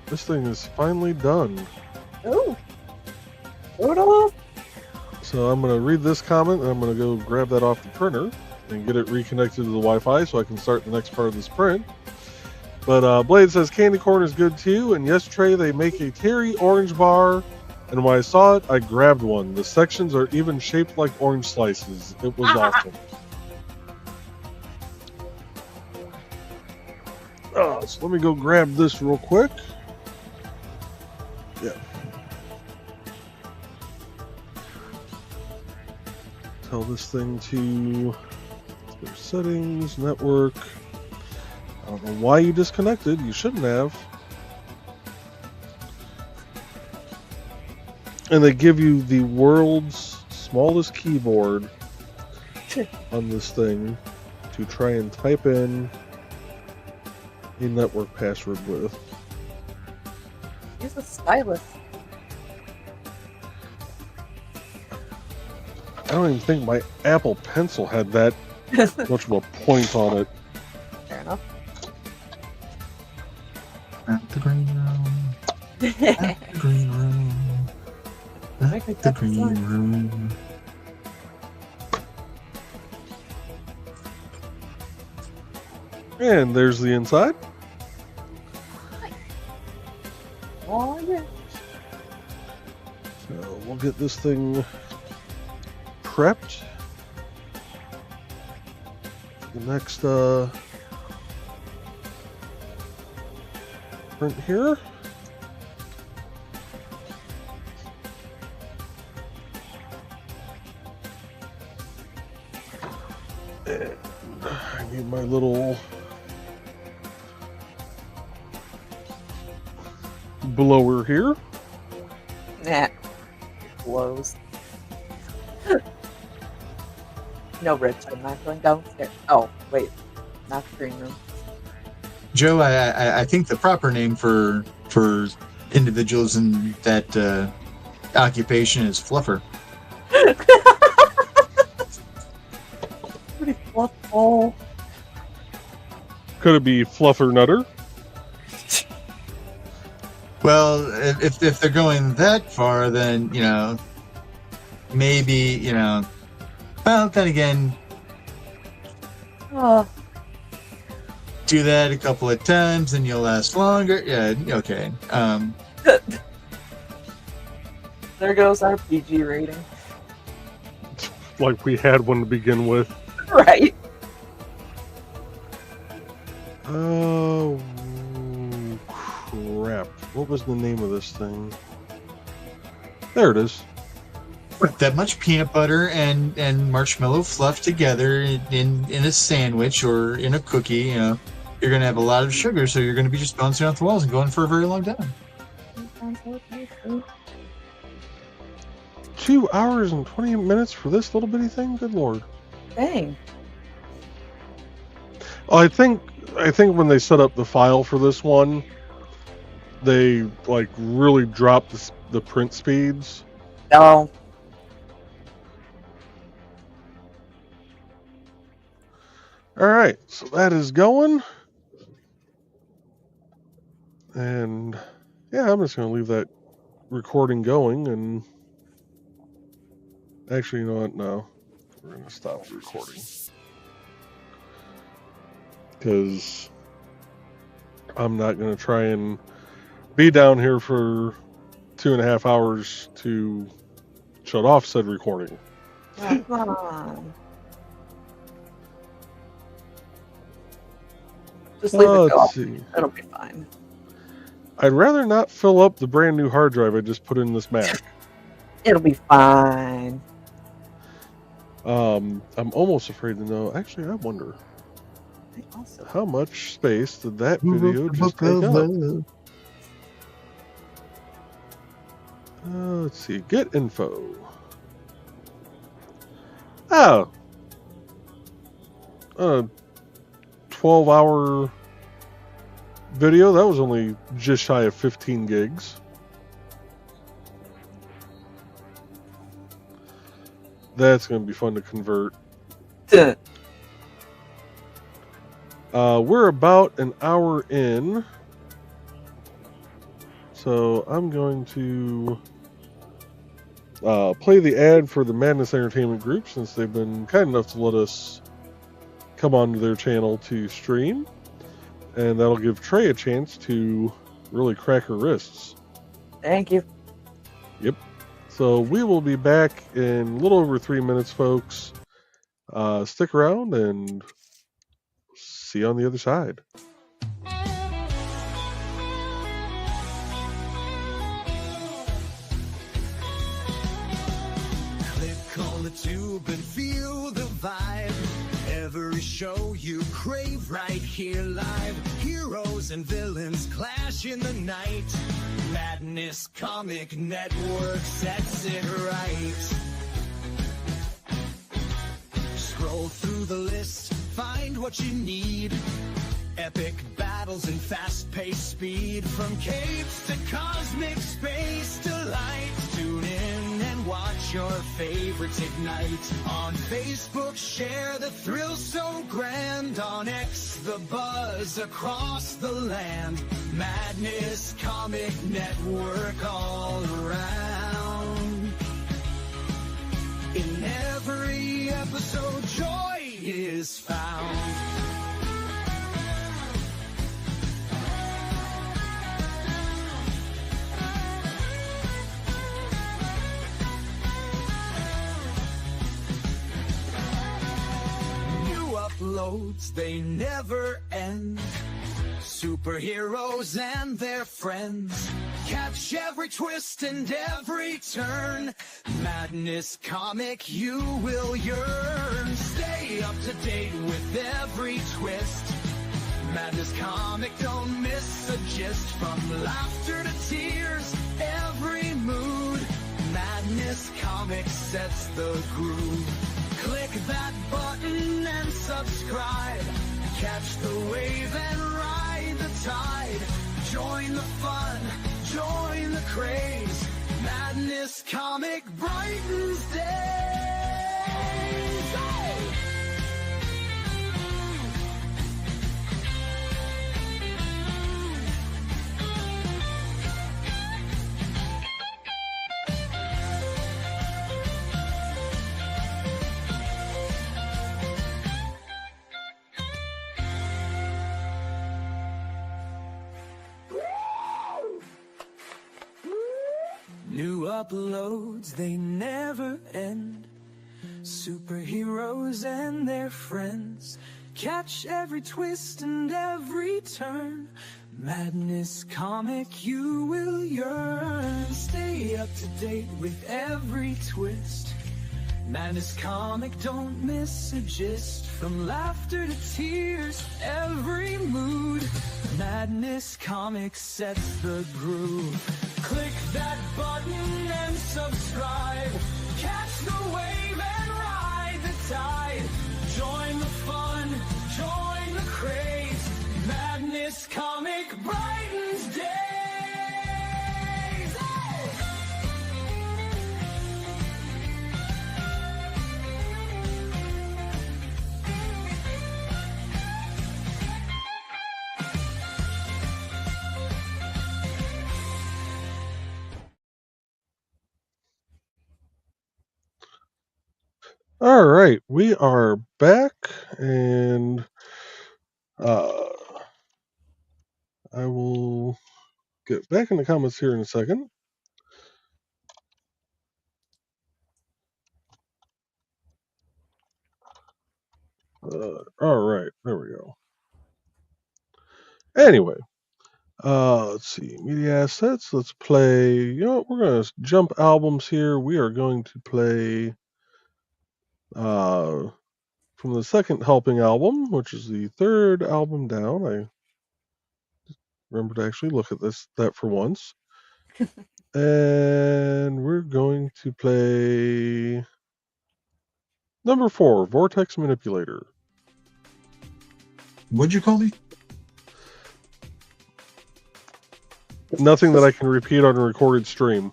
this thing is finally done. Ooh. Oodle. So I'm gonna read this comment and I'm gonna go grab that off the printer and get it reconnected to the Wi-Fi so I can start the next part of this print. But Blade says candy corn is good too, and yesterday they make a Terry orange bar, and when I saw it, I grabbed one. The sections are even shaped like orange slices. It was awesome. So let me go grab this real quick. Yeah. Tell this thing to their settings, network. I don't know why you disconnected. You shouldn't have. And they give you the world's smallest keyboard on this thing to try and type in a network password with. Use a stylus. I don't even think my Apple Pencil had that much of a point on it. Fair enough. At the green room. At the green room. At the green room. And there's the inside. Oh, yeah. we'll get this thing prepped. The next print here. And I need my little blower here. Nah. Blows. No, Rich, I'm not going downstairs. Oh, wait. Not the green room. Joe, I think the proper name for individuals in that occupation is fluffer. Pretty fluffball. Could it be Fluffer Nutter? Well, if they're going that far, then, you know, maybe, you know, well, then again, Oh, do that a couple of times and you'll last longer. Yeah, okay. there goes our PG rating. Like we had one to begin with. Right. Oh, crap. What was the name of this thing? There it is. That much peanut butter and marshmallow fluff together in a sandwich or in a cookie, you know, you're going to have a lot of sugar, so you're going to be just bouncing off the walls and going for a very long time. 2 hours and 20 minutes for this little bitty thing? Good lord. Dang. I think when they set up the file for this one, they like really dropped the print speeds. Oh. All right, so that is going. And yeah, I'm just going to leave that recording going. And actually, you know what? No, we're going to stop the recording. Because I'm not going to try and be down here for 2.5 hours to shut off said recording. Oh, come on. Just leave it go. Let's see. It'll be fine. I'd rather not fill up the brand new hard drive I just put in this Mac. It'll be fine. I'm almost afraid to know. Actually, I wonder I also how much space did that video just take up? Let's see. Get info. Oh. 12-hour video. That was only just shy of 15 gigs. That's going to be fun to convert. We're about an hour in. So I'm going to play the ad for the Madness Entertainment Group, since they've been kind enough to let us come onto their channel to stream. And that'll give Trey a chance to really crack her wrists. Thank you. Yep. So we will be back in a little over 3 minutes, folks. Stick around and see you on the other side. Click on the tube and feel the vibe. Every show you crave right here live. Heroes and villains clash in the night. Madness Comic Network sets it right. Scroll through the list, find what you need. Epic battles and fast-paced speed. From capes to cosmic space delights. Tune in and watch your favorites ignite. On Facebook, share the thrill so grand. On X, the buzz across the land. Madness Comic Network all around. In every episode, joy is found. uploads, they never end. Superheroes and their friends, catch every twist and every turn. Madness Comic, you will yearn. Stay up to date with every twist. Madness Comic, don't miss a gist. From laughter to tears, every mood. Madness Comic sets the groove. Click that button and subscribe. Catch the wave and ride the tide. Join the fun, join the craze. Madness Comic brightens days. Hey! New uploads, they never end. Superheroes and their friends, catch every twist and every turn. Madness Comic, you will yearn. Stay up to date with every twist. Madness Comic, don't miss a gist. From laughter to tears, every mood. Madness Comic sets the groove. Click that button and subscribe. Catch the wave and ride the tide. Join the fun, join the craze. Madness Comic brightens days. Hey! All right, we are back, and I will get back in the comments here in a second. All right, there we go. Anyway, let's see, media assets. Let's play. You know what? We're going to jump albums here. We are going to play from the second helping album, which is the third album down. I remember to actually look at that for once. And we're going to play number 4, Vortex Manipulator. What'd you call me? Nothing that I can repeat on a recorded stream.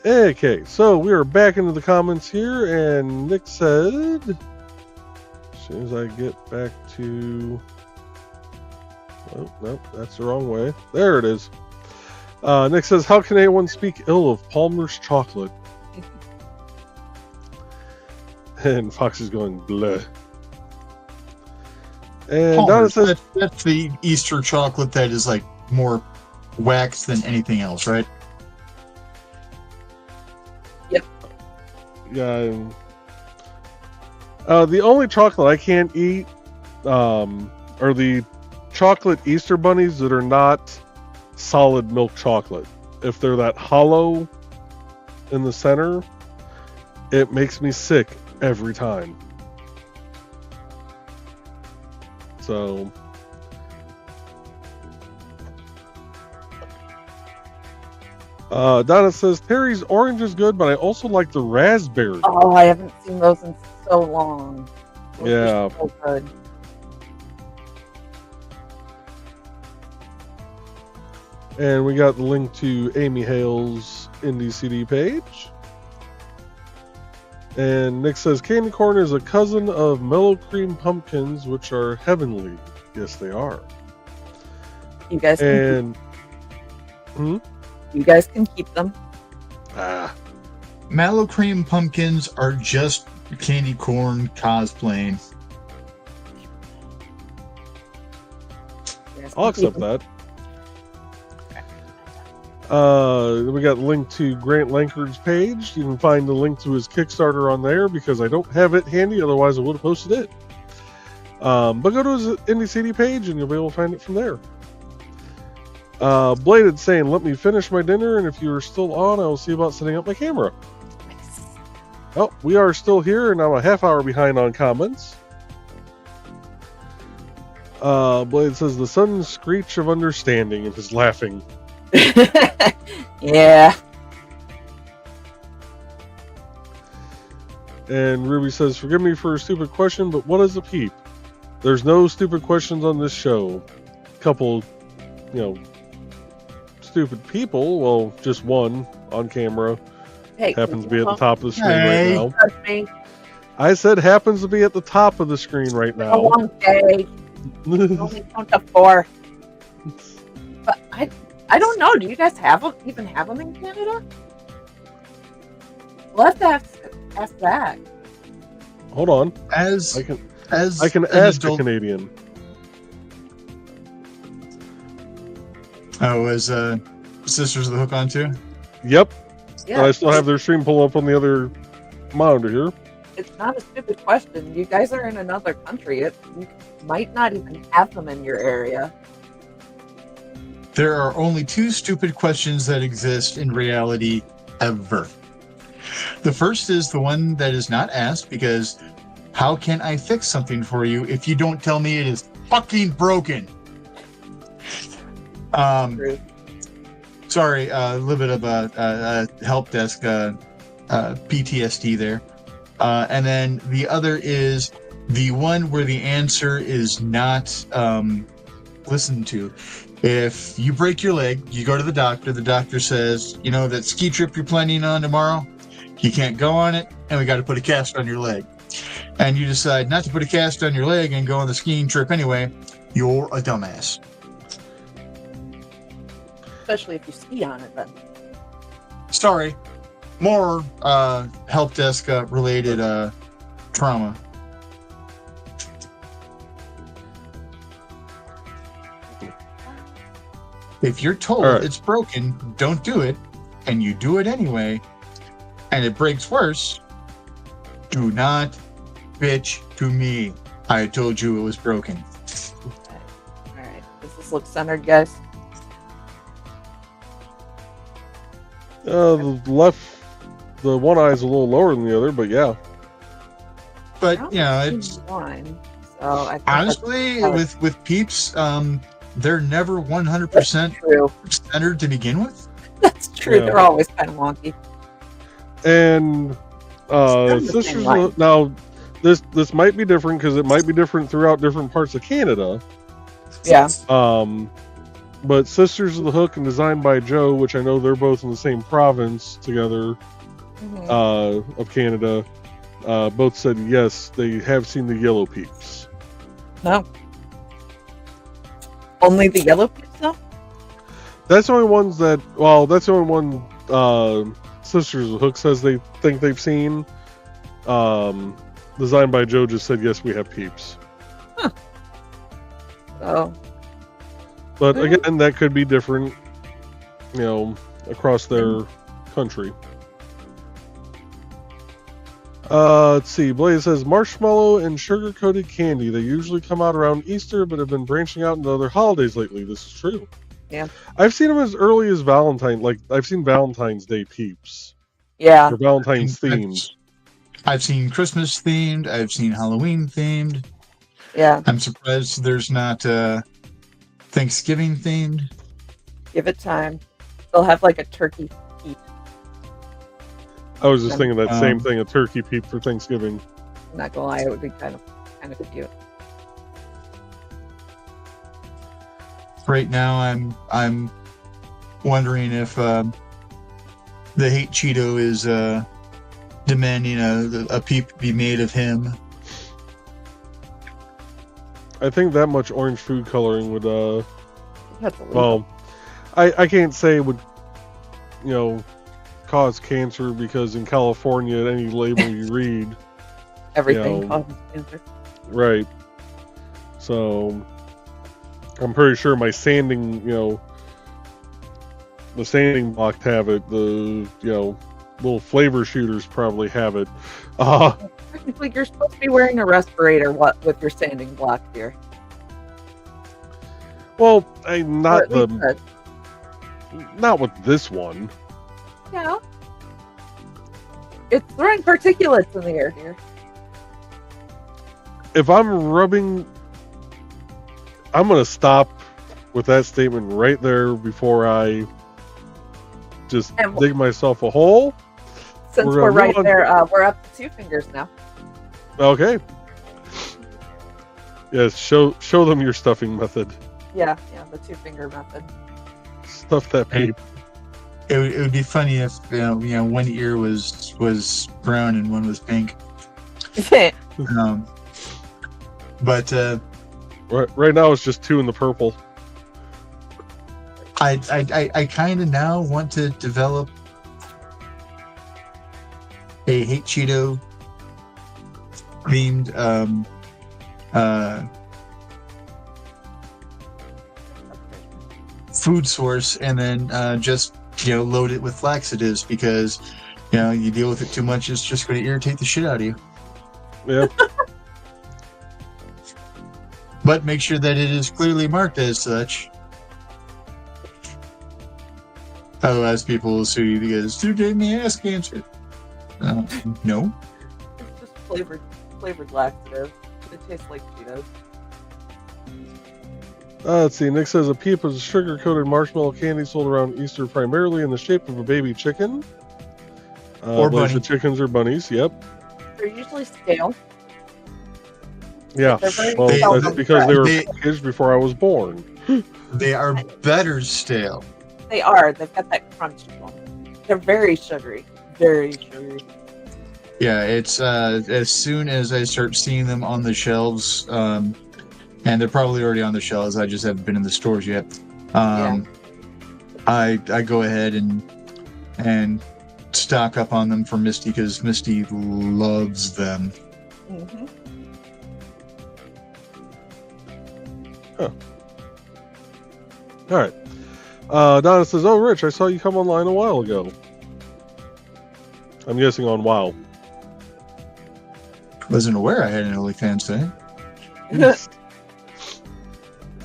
Okay, so we are back into the comments here, and Nick said, as soon as I get back to, oh, nope, that's the wrong way. There it is. Nick says, how can anyone speak ill of Palmer's chocolate? And Fox is going, bleh. And Donna says, that's the Easter chocolate that is like more wax than anything else, right? yeah. The only chocolate I can't eat are the chocolate Easter bunnies that are not solid milk chocolate. If they're that hollow in the center, it makes me sick every time. So Donna says Terry's orange is good, but I also like the raspberry. Oh, I haven't seen those in so long. Those Yeah. are so good. And we got the link to Amy Hale's Indie CD page. And Nick says candy corn is a cousin of mellow cream pumpkins, which are heavenly. Yes, they are. You guys can And you guys can keep them. Mallow cream pumpkins are just candy corn cosplaying. You guys I'll can keep accept them. that. We got a link to Grant Lankard's page. You can find the link to his Kickstarter on there because I don't have it handy. Otherwise, I would have posted it. But go to his Indie CD page and you'll be able to find it from there. Bladed saying, "Let me finish my dinner, and if you are still on, I will see about setting up my camera." Oh, we are still here, and I'm a half hour behind on comments. Blade says, "The sudden screech of understanding," and is laughing. Yeah. And Ruby says, "Forgive me for a stupid question, but what is a peep?" There's no stupid questions on this show. Couple, stupid people. Well, just one on camera. Hey, Happens to be at the top of the screen Hey. right now. I said happens to be at the top of the screen right now. Okay. Only count to 4. But I don't know. Do you guys even have them in Canada? We'll have to ask that. Hold on. As I can an ask a adult- Canadian. Oh, is Sisters of the Hook on too? Yep. Yeah. I still have their stream pull up on the other monitor here. It's not a stupid question. You guys are in another country. You might not even have them in your area. There are only 2 stupid questions that exist in reality ever. The first is the one that is not asked because how can I fix something for you if you don't tell me it is fucking broken? True. Sorry, a little bit of a help desk PTSD there. And then the other is the one where the answer is not listened to. If you break your leg, you go to the doctor says, that ski trip you're planning on tomorrow, you can't go on it, and we got to put a cast on your leg. And you decide not to put a cast on your leg and go on the skiing trip anyway, you're a dumbass. Especially if you ski on it then. Sorry, more help desk related trauma. If you're told All right. it's broken, don't do it, and you do it anyway, and it breaks worse, do not bitch to me. I told you it was broken. Alright. Does this look centered, guys? The one eye is a little lower than the other, but yeah. But, It's it's one. So I think honestly, that's with peeps, they're never 100% true. centered to begin with. That's true. Yeah. They're always kind of wonky. And the Sisters same of line. the, now this might be different because it might be different throughout different parts of Canada. Yeah. But Sisters of the Hook and Designed by Joe, which I know they're both in the same province together Mhm. of Canada, both said yes, they have seen the yellow peeps. No. Only the yellow piece, though? That's the only ones that. Well, that's the only one. Sisters of the Hook says they think they've seen. Designed by Joe just said yes, we have peeps. So, But Mhm. again, that could be different, across their country. Let's see. Blaze says marshmallow and sugar-coated candy. They usually come out around Easter, but have been branching out into other holidays lately. This is true. Yeah. I've seen them as early as Valentine. Like I've seen Valentine's Day peeps yeah. or Valentine's themed. I've seen Christmas themed. I've seen Halloween themed. Yeah. I'm surprised there's not Thanksgiving themed. Give it time. They'll have like a turkey peep. I was just thinking that same Um, thing, a turkey peep for Thanksgiving. I'm not gonna lie, it would be kind of cute. Right now, I'm wondering if the Hate Cheeto is demanding a peep be made of him. I think that much orange food coloring would That's illegal. well, I can't say it would, cause cancer because in California, any label you read, Everything you know, causes cancer. right? So I'm pretty sure my sanding, The sanding block have it. The little flavor shooters probably have it. Technically, you're supposed to be wearing a respirator with your sanding block here. Well, Or not at least that. not with this one. Yeah. It's throwing particulates in the air here. If I'm rubbing, I'm gonna stop with that statement right there before I just And dig myself a hole. Since We're we're gonna move right on. there, we're up to 2 fingers now. Okay. Yes, show them your stuffing method. Yeah, the 2-finger method. Stuff that Hey. paper. It would be funny if one ear was brown and one was pink. But Right now it's just 2 in the purple. I kind of now want to develop a Hate Cheeto themed food source, and then just load it with laxatives, because you deal with it too much, it's just going to irritate the shit out of you. Yep. But make sure that it is clearly marked as such. Otherwise, people will sue you because you gave me ass cancer. No. It's just flavored laxative. It tastes like Cheetos. Let's see. Nick says a peep is a sugar-coated marshmallow candy sold around Easter primarily in the shape of a baby chicken. Or Bunch bunny. of chickens or bunnies. Yep. They're usually stale. Yeah. They're very Well, seldom that's because they were fresh. packaged before I was born. They are better stale. They are. They've got that crunch to them. They're very sugary. Very sugary. Yeah, it's as soon as I start seeing them on the shelves, and they're probably already on the shelves, I just haven't been in the stores yet. I go ahead and stock up on them for Misty, because Misty loves them. Mm-hmm. All right. Donna says, "Oh, Rich, I saw you come online a while ago." I'm guessing on WoW. Wasn't aware I had an OnlyFans thing.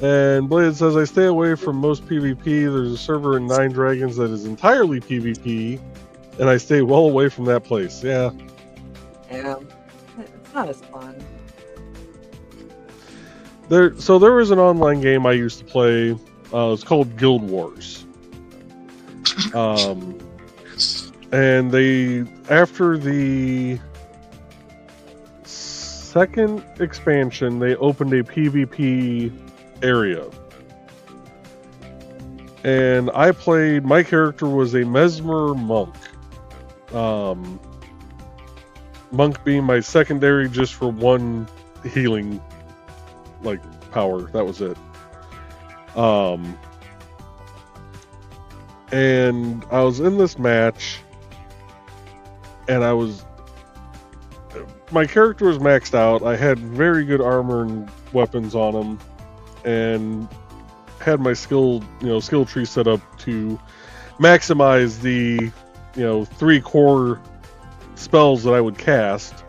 And Blade says, "I stay away from most PvP. There's a server in Nine Dragons that is entirely PvP, and I stay well away from that place." Yeah. Yeah. It's not as fun. There was an online game I used to play. It's called Guild Wars. And they, after the second expansion, they opened a PvP area. And I played, my character was a Mesmer monk. Monk being my secondary just for one healing power. That was it. And I was in this match, and my character was maxed out. I had very good armor and weapons on him, and had my skill tree set up to maximize the 3 core spells that I would cast.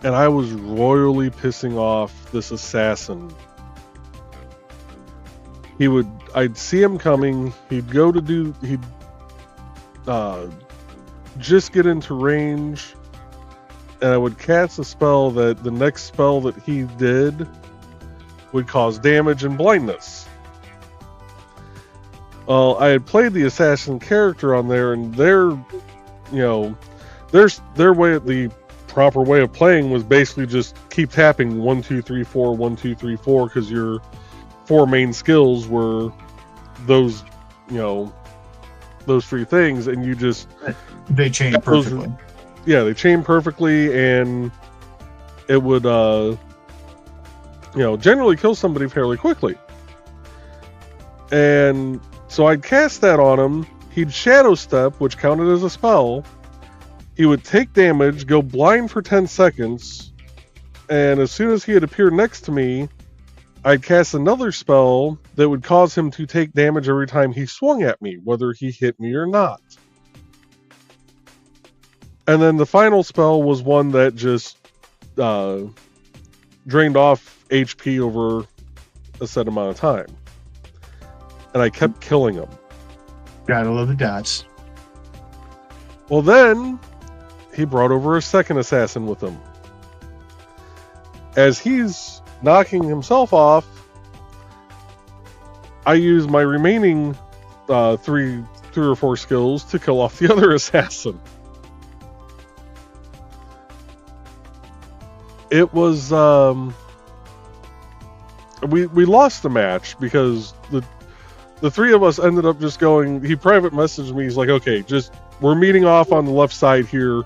And I was royally pissing off this assassin. I'd see him coming, he'd just get into range, and I would cast a spell that the next spell that he did would cause damage and blindness. Well, I had played the assassin character on there, and their way, the proper way of playing was basically just keep tapping 1 2 3 4 1 2 3 4, because your 4 main skills were those 3 things, and you just They chain perfectly. they chain perfectly, and it would generally kill somebody fairly quickly. And so I'd cast that on him. He'd shadow step, which counted as a spell. He would take damage, go blind for 10 seconds, and as soon as he had appeared next to me, I'd cast another spell that would cause him to take damage every time he swung at me, whether he hit me or not. And then the final spell was one that just drained off HP over a set amount of time. And I kept killing him. Gotta love the dots. Well, then he brought over a second assassin with him. As he's knocking himself off, I use my remaining three or four skills to kill off the other assassin. It was we lost the match because the three of us ended up just going. He private messaged me. He's like, "Okay, just we're meeting off on the left side here.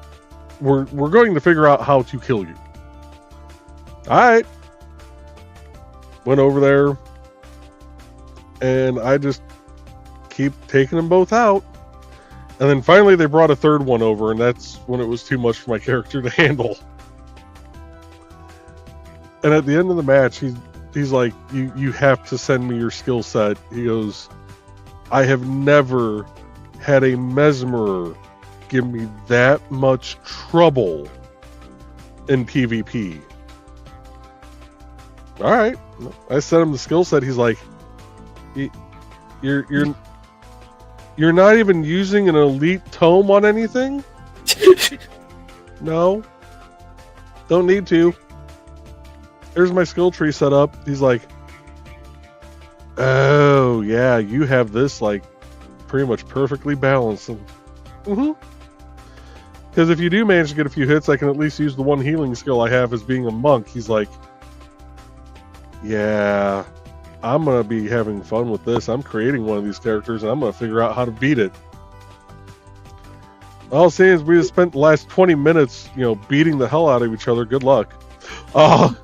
We're going to figure out how to kill you." All right. Went over there, and I just keep taking them both out. And then finally they brought a third one over, and that's when it was too much for my character to handle. And at the end of the match, he's like, you have to send me your skill set. He goes, I have never had a mesmerer give me that much trouble in PvP. All right, I sent him the skill set. He's like, you're not even using an elite tome on anything? No, don't need to. There's my skill tree set up. He's like, oh yeah, you have this like pretty much perfectly balanced. And, because if you do manage to get a few hits, I can at least use the one healing skill I have as being a monk. He's like, yeah, I'm gonna be having fun with this. I'm creating one of these characters, and I'm gonna figure out how to beat it. All I'm saying is we just spent the last 20 minutes, beating the hell out of each other. Good luck. And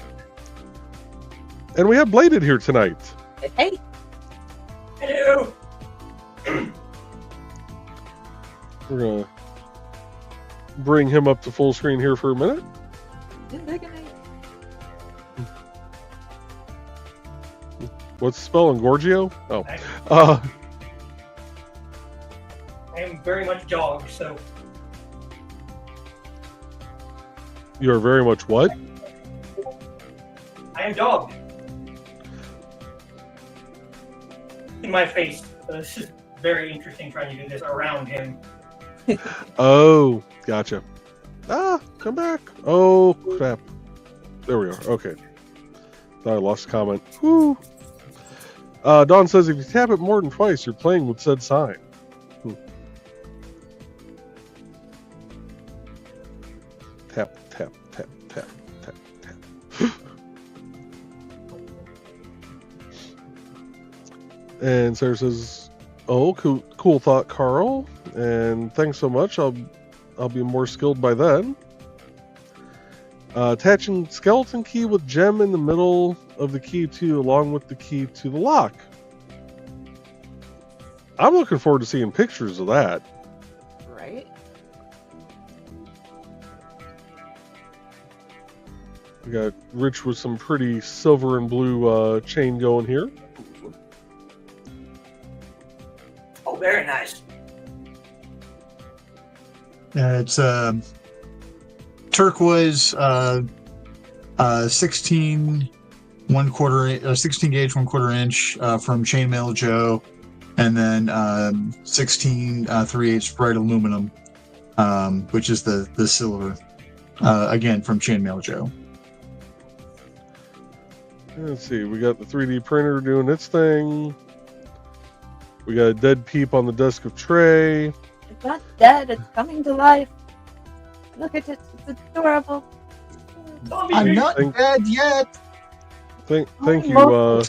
we have Bladed here tonight. Hey. Hello. We're gonna bring him up to full screen here for a minute. What's the spell? Engorgio? Oh. I am very much dog, so. You are very much what? I am dog. In my face. This is very interesting trying to do this around him. Oh, gotcha. Come back. Oh, crap. There we are. Okay. Thought I lost a comment. Woo. Dawn says if you tap it more than twice, you're playing with said sign. Tap, tap, tap, tap, tap, tap. And Sarah says, oh, cool thought, Carl. And thanks so much. I'll be more skilled by then. Attaching skeleton key with gem in the middle of the key too, along with the key to the lock. I'm looking forward to seeing pictures of that. Right. We got Rich with some pretty silver and blue chain going here. Oh, very nice. It's turquoise, 16 16 gauge 1/4 inch from Chainmail Joe, and then 16 3/8 bright aluminum, which is the silver, again from Chainmail Joe. Let's see, we got the 3D printer doing its thing. We got a dead peep on the desk of Trey. It's not dead, it's coming to life. Look at it, it's adorable. I'm not dead yet. Thank you,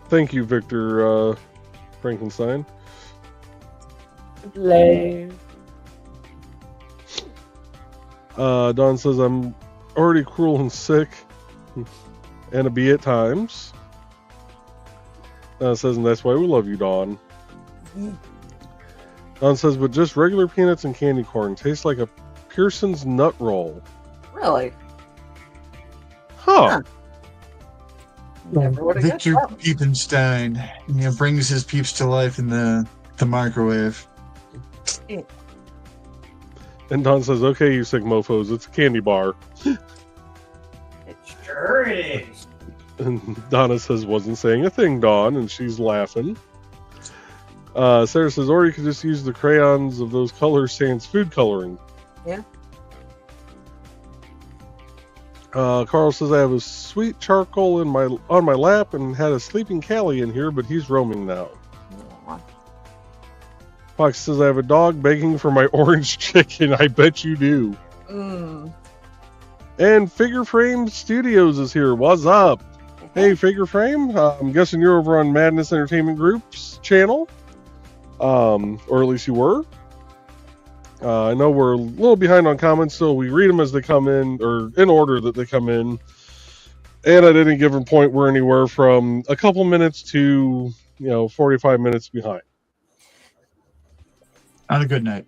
thank you, Victor Frankenstein. Blame. Don says I'm already cruel and sick, and a bee at times. Says, and that's why we love you, Dawn. Don says, but just regular peanuts and candy corn tastes like a Pearson's nut roll. Really? Huh. Never would have guessed Victor that. Peepenstein, brings his peeps to life in the microwave. And Don says, "Okay, you sick mofo's, it's a candy bar." It sure is. And Donna says, "Wasn't saying a thing, Dawn," and she's laughing. Sarah says, "Or you could just use the crayons of those colors sans food coloring." Yeah. Carl says, "I have a sweet charcoal on my lap and had a sleeping Callie in here, but he's roaming now." Aw. Fox says, "I have a dog begging for my orange chicken." I bet you do. And Figure Frame Studios is here. What's up? Hey, Figure Frame. I'm guessing you're over on Madness Entertainment Group's channel. Or at least you were. I know we're a little behind on comments, so we read them as they come in, or in order that they come in. And at any given point, we're anywhere from a couple minutes to, 45 minutes behind. On a good night.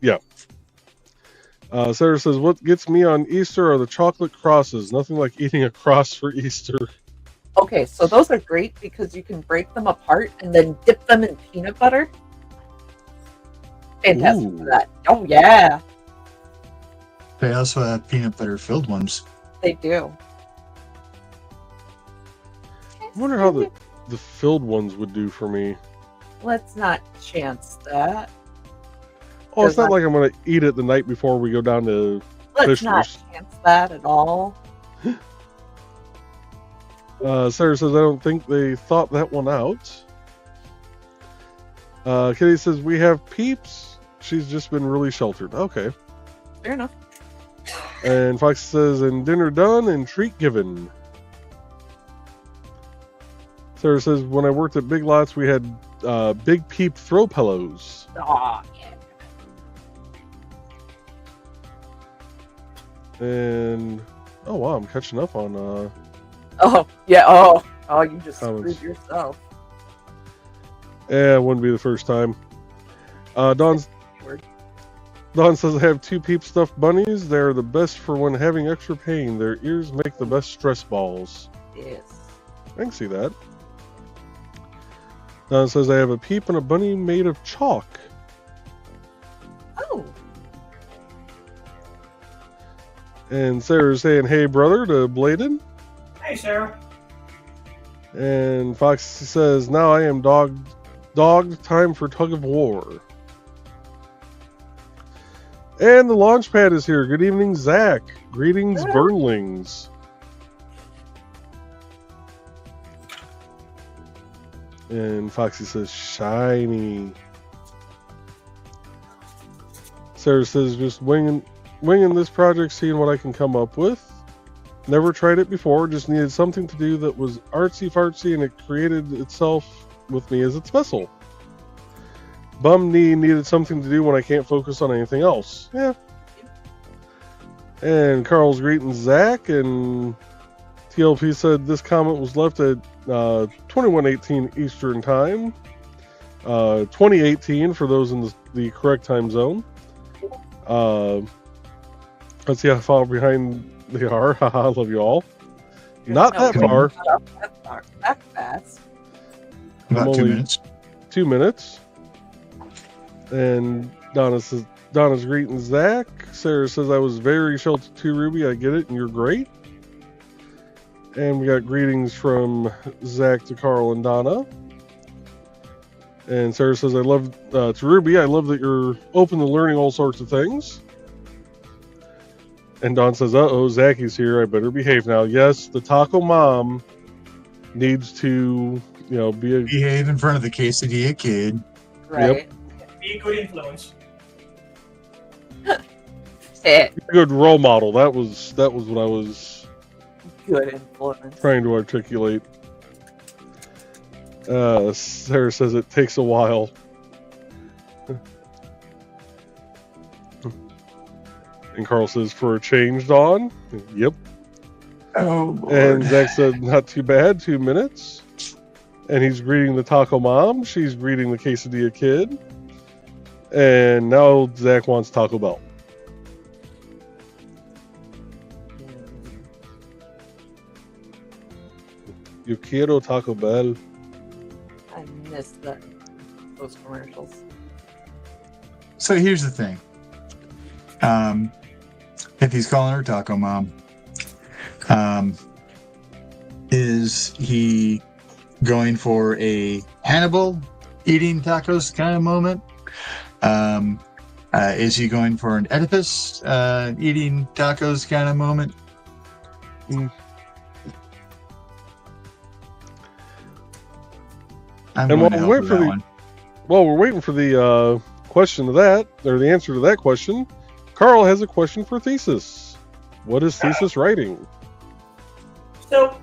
Yeah. Sarah says, "What gets me on Easter are the chocolate crosses. Nothing like eating a cross for Easter." Okay, so those are great because you can break them apart and then dip them in peanut butter. Fantastic Ooh. for that. Oh, yeah, They also have peanut butter filled ones. they do. I wonder how the filled ones would do for me. Let's not chance that. Oh, it's not like I'm going to eat it the night before we go down to Let's not Fishers. chance that at all. Sarah says, "I don't think they thought that one out." Kitty says, "We have Peeps. She's just been really sheltered." Okay. Fair enough. And Fox says, "And dinner done and treat given." Sarah says, "When I worked at Big Lots, we had Big Peep throw pillows." Aw, yeah. And oh wow, I'm catching up on Oh, yeah. Oh, you just Comments. screwed yourself. it wouldn't be the first time. Dawn says, "I have 2 Peep stuffed bunnies. They're the best for when having extra pain. Their ears make the best stress balls." Yes. I can see that. Dawn says, "I have a Peep and a bunny made of chalk." Oh, And Sarah's saying, "Hey brother" to Bladen. Hey, Sarah. And Fox says, "Now I am dog time for tug of war." And the launch pad is here. Good evening, Zach. Greetings, Burnlings. And Foxy says, "Shiny." Sarah says, "Just winging this project, seeing what I can come up with. Never tried it before, just needed something to do that was artsy fartsy, and it created itself with me as its vessel. Bum knee needed something to do when I can't focus on anything else." Yeah. And Carl's greeting Zach, and TLP said this comment was left at 21:18 Eastern Time. 2018 for those in the correct time zone. Let's see how far behind they are. Haha, love you all. Not that far. That fast. About 2 only- minutes. 2 minutes. And Donna's greeting Zach. Sarah says, "I was very sheltered too, Ruby. I get it, and you're great." And we got greetings from Zach to Carl and Donna. And Sarah says, "I love to Ruby. I love that you're open to learning all sorts of things." And Don says, "Uh-oh, Zachy's here. I better behave now." Yes, the taco mom needs to, be a Behave in front of the quesadilla kid. Right. Be a good influence. good role model. That was what I was Good influence. trying to articulate. Sarah says it takes a while. And Carl says, "For a change, Dawn?" Yep. Oh, Lord. And Zach said, "Not too bad, 2 minutes." And he's greeting the taco mom. She's greeting the quesadilla kid. And now Zach wants Taco Bell. You quiero Taco Bell. I missed those commercials. So here's the thing. If he's calling her Taco Mom, is he going for a Hannibal eating tacos kind of moment? Is he going for an Oedipus eating tacos kind of moment? I'm And going to while help we're with for that the- one. Well, we're waiting for the question to that, or the answer to that question. Carl has a question for Thesis. What is Thesis writing? So,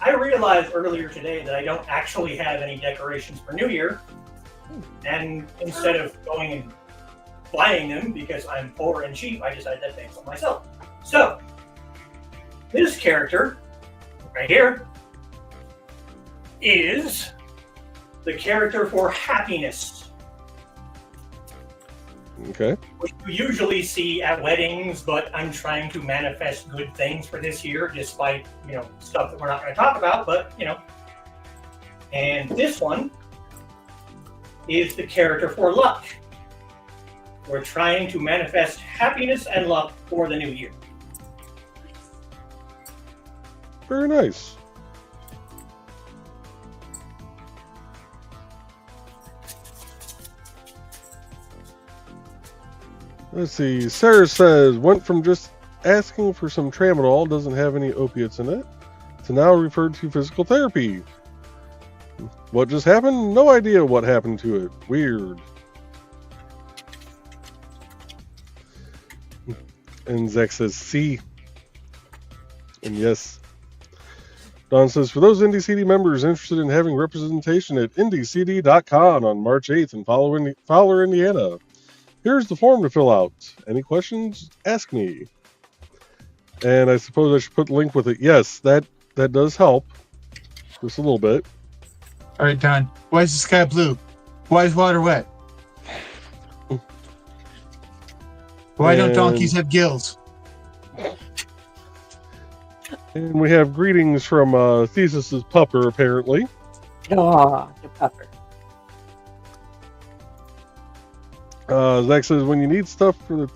I realized earlier today that I don't actually have any decorations for New Year. And instead of going and buying them because I'm poor and cheap, I decided to make some myself. So, this character, right here, is the character for happiness, Okay. which you usually see at weddings, but I'm trying to manifest good things for this year, despite, stuff that we're not going to talk about, but, And this one is the character for luck. We're trying to manifest happiness and luck for the new year. Very nice. Let's see. Sarah says, went from just asking for some tramadol, doesn't have any opiates in it, to now referred to physical therapy. What just happened? No idea what happened to it. Weird. And Zach says, see. And yes. Don says, for those IndieCD members interested in having representation at IndieCD.com on March 8th in Fowler, Indiana, here's the form to fill out. Any questions? Ask me. And I suppose I should put the link with it. Yes, that does help. Just a little bit. All right, Don. Why is the sky blue? Why is water wet? Why don't donkeys have gills? And we have greetings from Thesis's pupper, apparently. Oh, the pepper. Zach says, when you need stuff for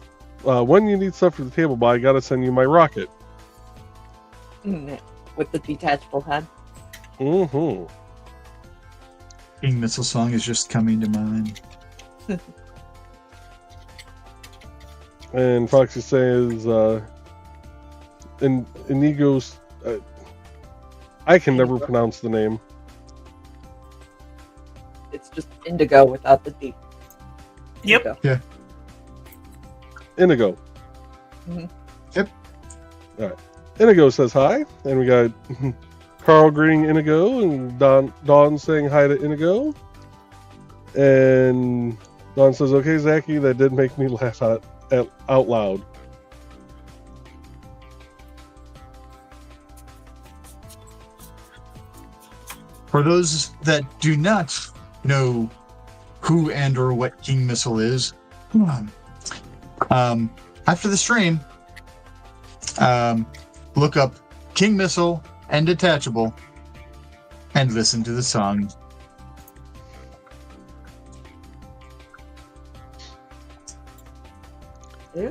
the table buy, I gotta send you my rocket. With the detachable head. Mm-hmm. King Missile song is just coming to mind. And Foxy says, Inigo's, I can never pronounce the name. It's just indigo without the D. Yep. Indigo. Yeah. Inigo. Mhm. Yep. All right. Inigo says hi, and we got Carl greeting Inigo, and Dawn saying hi to Inigo. And Dawn says, okay, Zachy, that did make me laugh out loud. For those that do not know who and or what King Missile is, after the stream, look up King Missile and Detachable and listen to the song.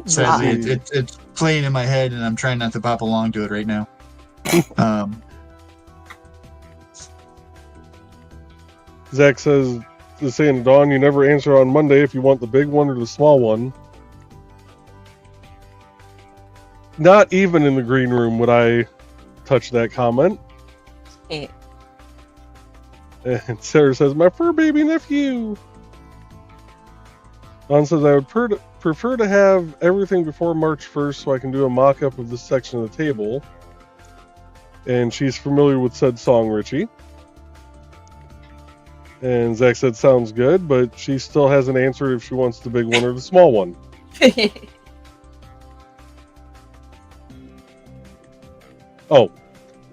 Sadly, it's playing in my head, and I'm trying not to pop along to it right now. Zach says, saying, Dawn, you never answer on Monday if you want the big one or the small one. Not even in the green room would I touch that comment. Eh. And Sarah says, my fur baby nephew. Dawn says, I would prefer to have everything before March 1st so I can do a mock-up of this section of the table. And she's familiar with said song, Richie. And Zach said, sounds good, but she still hasn't answered if she wants the big one or the small one. Oh,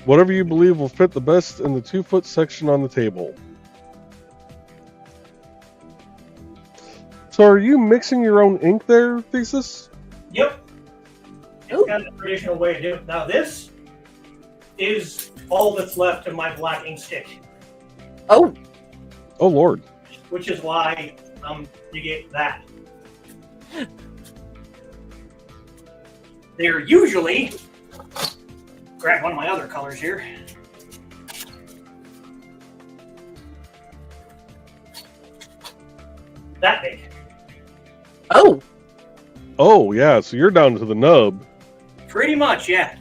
whatever you believe will fit the best in the 2-foot section on the table. So are you mixing your own ink there, Thesis? Yep. It's kind of a traditional way to do it. Now, this is all that's left of my black ink stick, Oh, Oh Lord. which is why you get that. They're usually, grab one of my other colors here. That big. oh, Oh yeah, so you're down to the nub. Pretty much, yeah.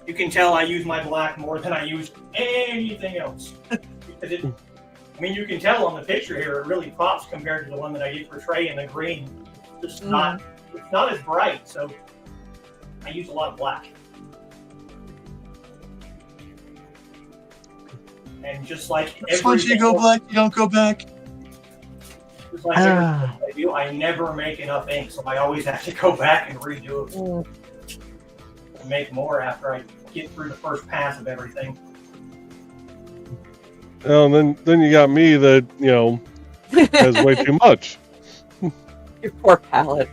You can tell I use my black more than I use anything else. Because it, I mean, you can tell on the picture here, it really pops compared to the one that I did for Trey in the green. It's not as bright, so I use a lot of black. And just like Once you go black, you don't go back. just like everything I do, I never make enough ink, so I always have to go back and redo it. And make more after I get through the first pass of everything. And then you got me that, you know, has way too much. your poor palette.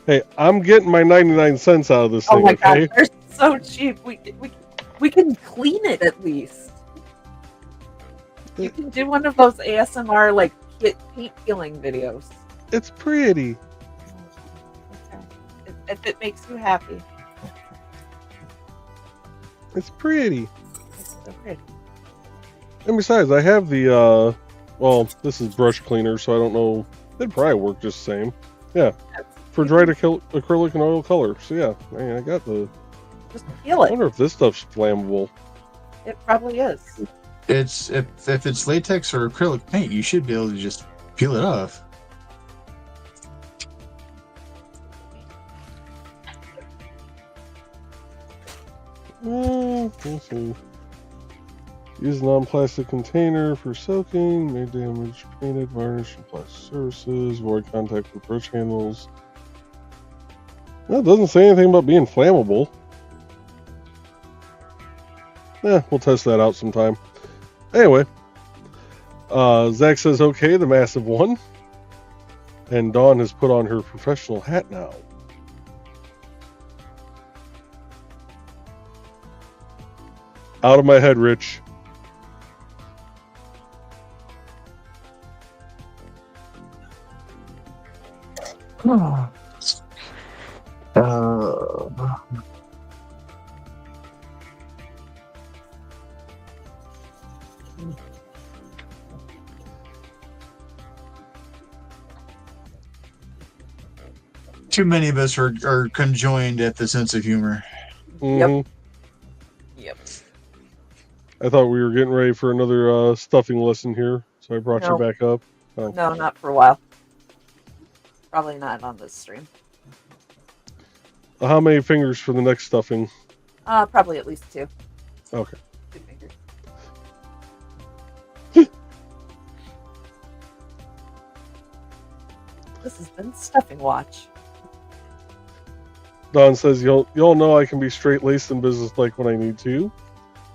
Hey, I'm getting my 99 cents out of this Oh thing, my okay? god, they're so cheap. We can clean it at least. You can do one of those ASMR like paint peeling videos. It's pretty. Okay. If it makes you happy. It's pretty. It's so pretty. And besides, I have the, well, this is brush cleaner, so I don't know. It'd probably work just the same. Yeah. For dried acrylic and oil color. So yeah, I got the... Just peel I it. wonder if this stuff's flammable. It probably is. It's if it's latex or acrylic paint, you should be able to just peel it off. Let's see. Use a non-plastic container for soaking. May damage painted, varnish, and plastic surfaces. Avoid contact with brush handles. Well, it doesn't say anything about being flammable. Yeah, we'll test that out sometime. Anyway, Zach says, okay, the massive one. And Dawn has put on her professional hat now. Out of my head, Rich. Too many of us are conjoined at the sense of humor. Mhm. Yep. I thought we were getting ready for another stuffing lesson here, so I brought you No. back up. No, not for a while. Probably not on this stream. How many fingers for the next stuffing? Probably at least 2. Okay. 2 fingers. This has been Stuffing Watch. Don says, you'll know I can be straight-laced in business like when I need to.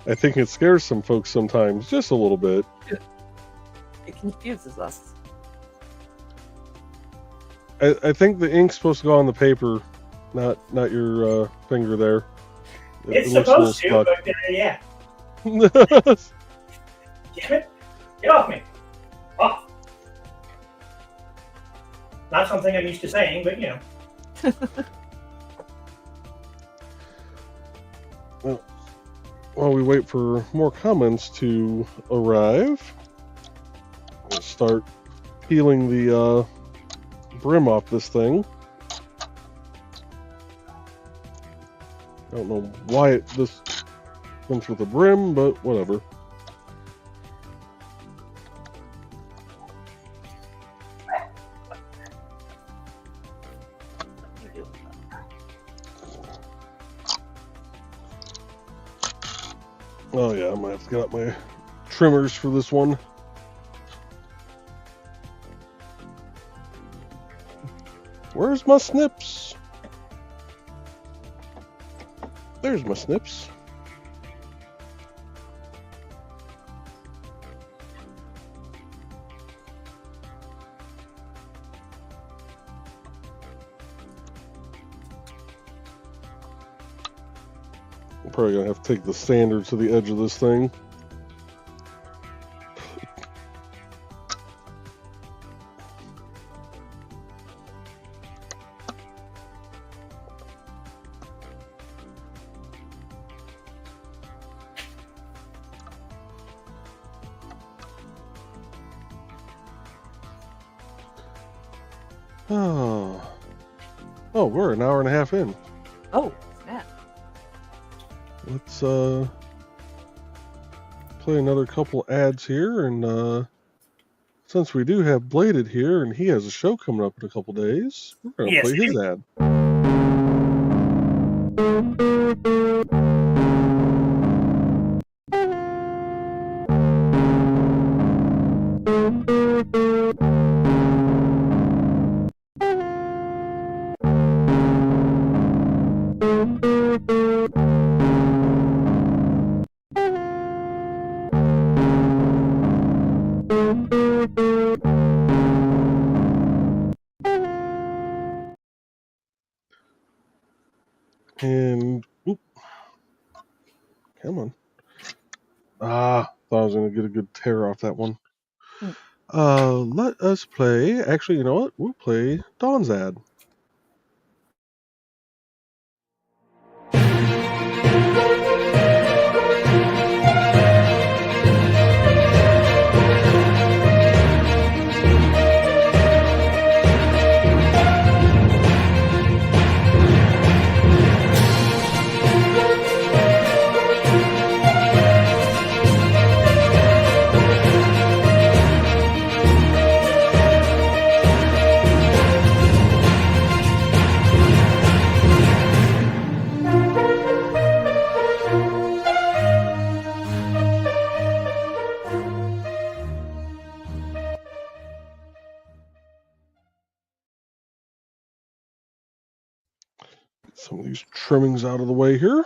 I think it scares some folks sometimes, just a little bit. It confuses us. I think the ink's supposed to go on the paper, not your finger there. It's looks a little supposed to, stuck. but yeah. Damn it. Get off me. Off. Not something I'm used to saying, but you know. While we wait for more comments to arrive, we'll start peeling the brim off this thing. I don't know why this comes with a brim, but whatever. Oh yeah, I'm gonna have to get out my trimmers for this one. Where's my snips? There's my snips. probably gonna have to take the standard to the edge of this thing. Oh, we're an hour and a half in. Oh, snap. Let's play another couple ads here, and since we do have Bladed here and he has a show coming up in a couple days, we're gonna Yes, play we his ad. And oop, come on. Thought I was gonna get a good tear off that one. Let us play. Actually, you know what? We'll play Dawn's ad. Some of these trimmings out of the way here.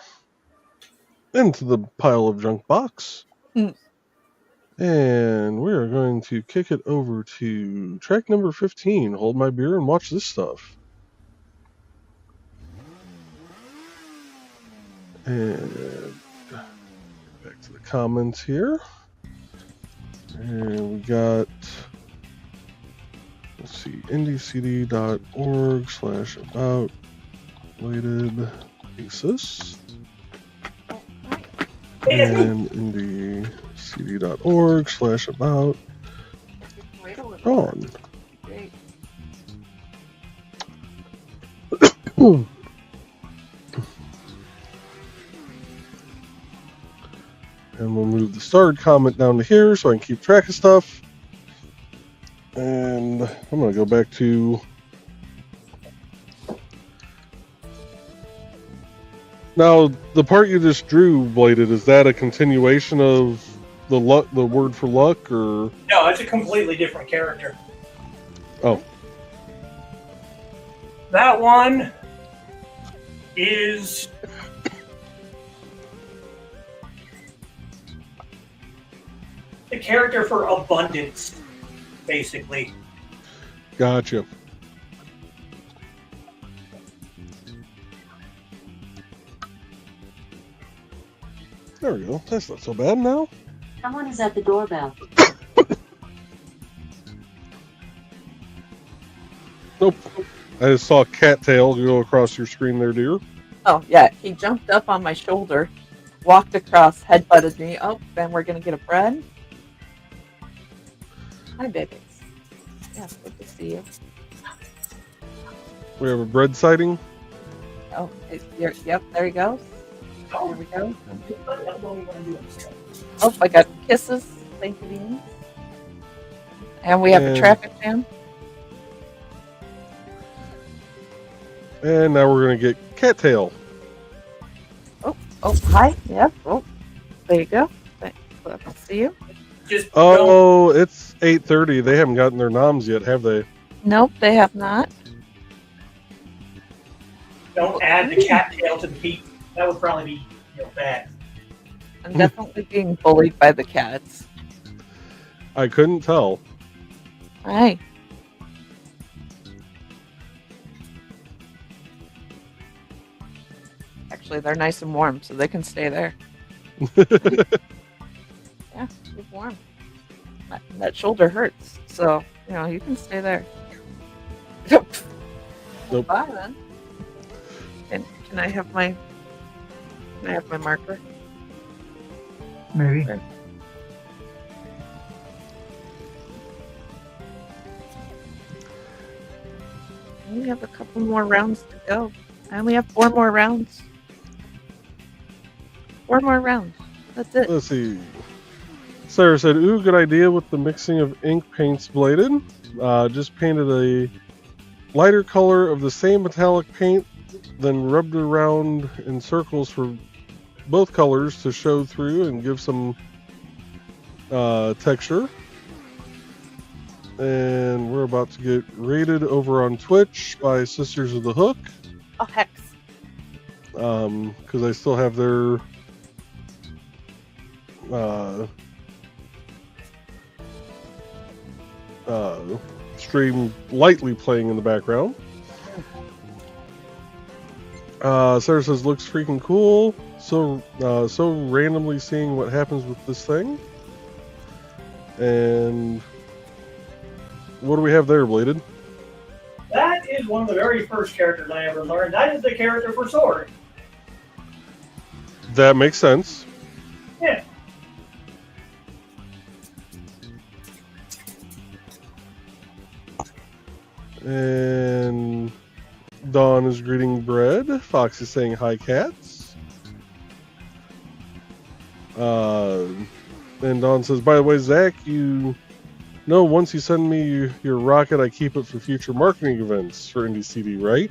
Into the pile of junk box. And we're going to kick it over to track number 15. Hold my beer and watch this stuff. And back to the comments here. And we got, let's see, indiecd.org/about Bladed Asus. And indiecd.org/about Dawn. Great. And we'll move the starred comment down to here so I can keep track of stuff. And I'm going to go back to... Now, the part you just drew, Bladed, is that a continuation of the word for luck, or... No, it's a completely different character. Oh. That one is... the character for abundance, basically. Gotcha. There we go. That's not so bad now. Someone is at the doorbell. Nope. I just saw a cattail go across your screen there, dear. Oh, yeah. He jumped up on my shoulder, walked across, headbutted me. Oh, then we're going to get a bread. Hi, babies. Yeah, good to see you. We have a bread sighting. Oh, yep, there he goes. There we go. Oh, I got kisses. Thank you, Beans. And we have a traffic jam. And now we're going to get cattail. Oh, hi. Yep. Oh, there you go. I'll see you. Just it's 8:30. They haven't gotten their noms yet, have they? Nope, they have not. don't add the cattail to the feet. That would probably be bad. I'm definitely being bullied by the cats. I couldn't tell. Hi. Actually, they're nice and warm, so they can stay there. Yeah, keep warm. That shoulder hurts, so you can stay there. Nope. Bye then. Can I have my marker? Maybe. Sure. I only have a couple more rounds to go. I only have 4 more rounds. 4 more rounds. That's it. Let's see. Sarah said, ooh, good idea with the mixing of ink paints bladed. Just painted a lighter color of the same metallic paint, then rubbed it around in circles for both colors to show through and give some texture. And we're about to get rated over on Twitch by Sisters of the Hook. Oh, hex. Because I still have their stream lightly playing in the background. Sarah says, looks freaking cool. So randomly seeing what happens with this thing. And what do we have there, Bladed? That is one of the very first characters I ever learned. That is the character for Sword. That makes sense. Yeah. And Dawn is greeting Bread. Fox is saying hi, cats. And Dawn says, by the way, Zach, once you send me your rocket, I keep it for future marketing events for Indie CD, right?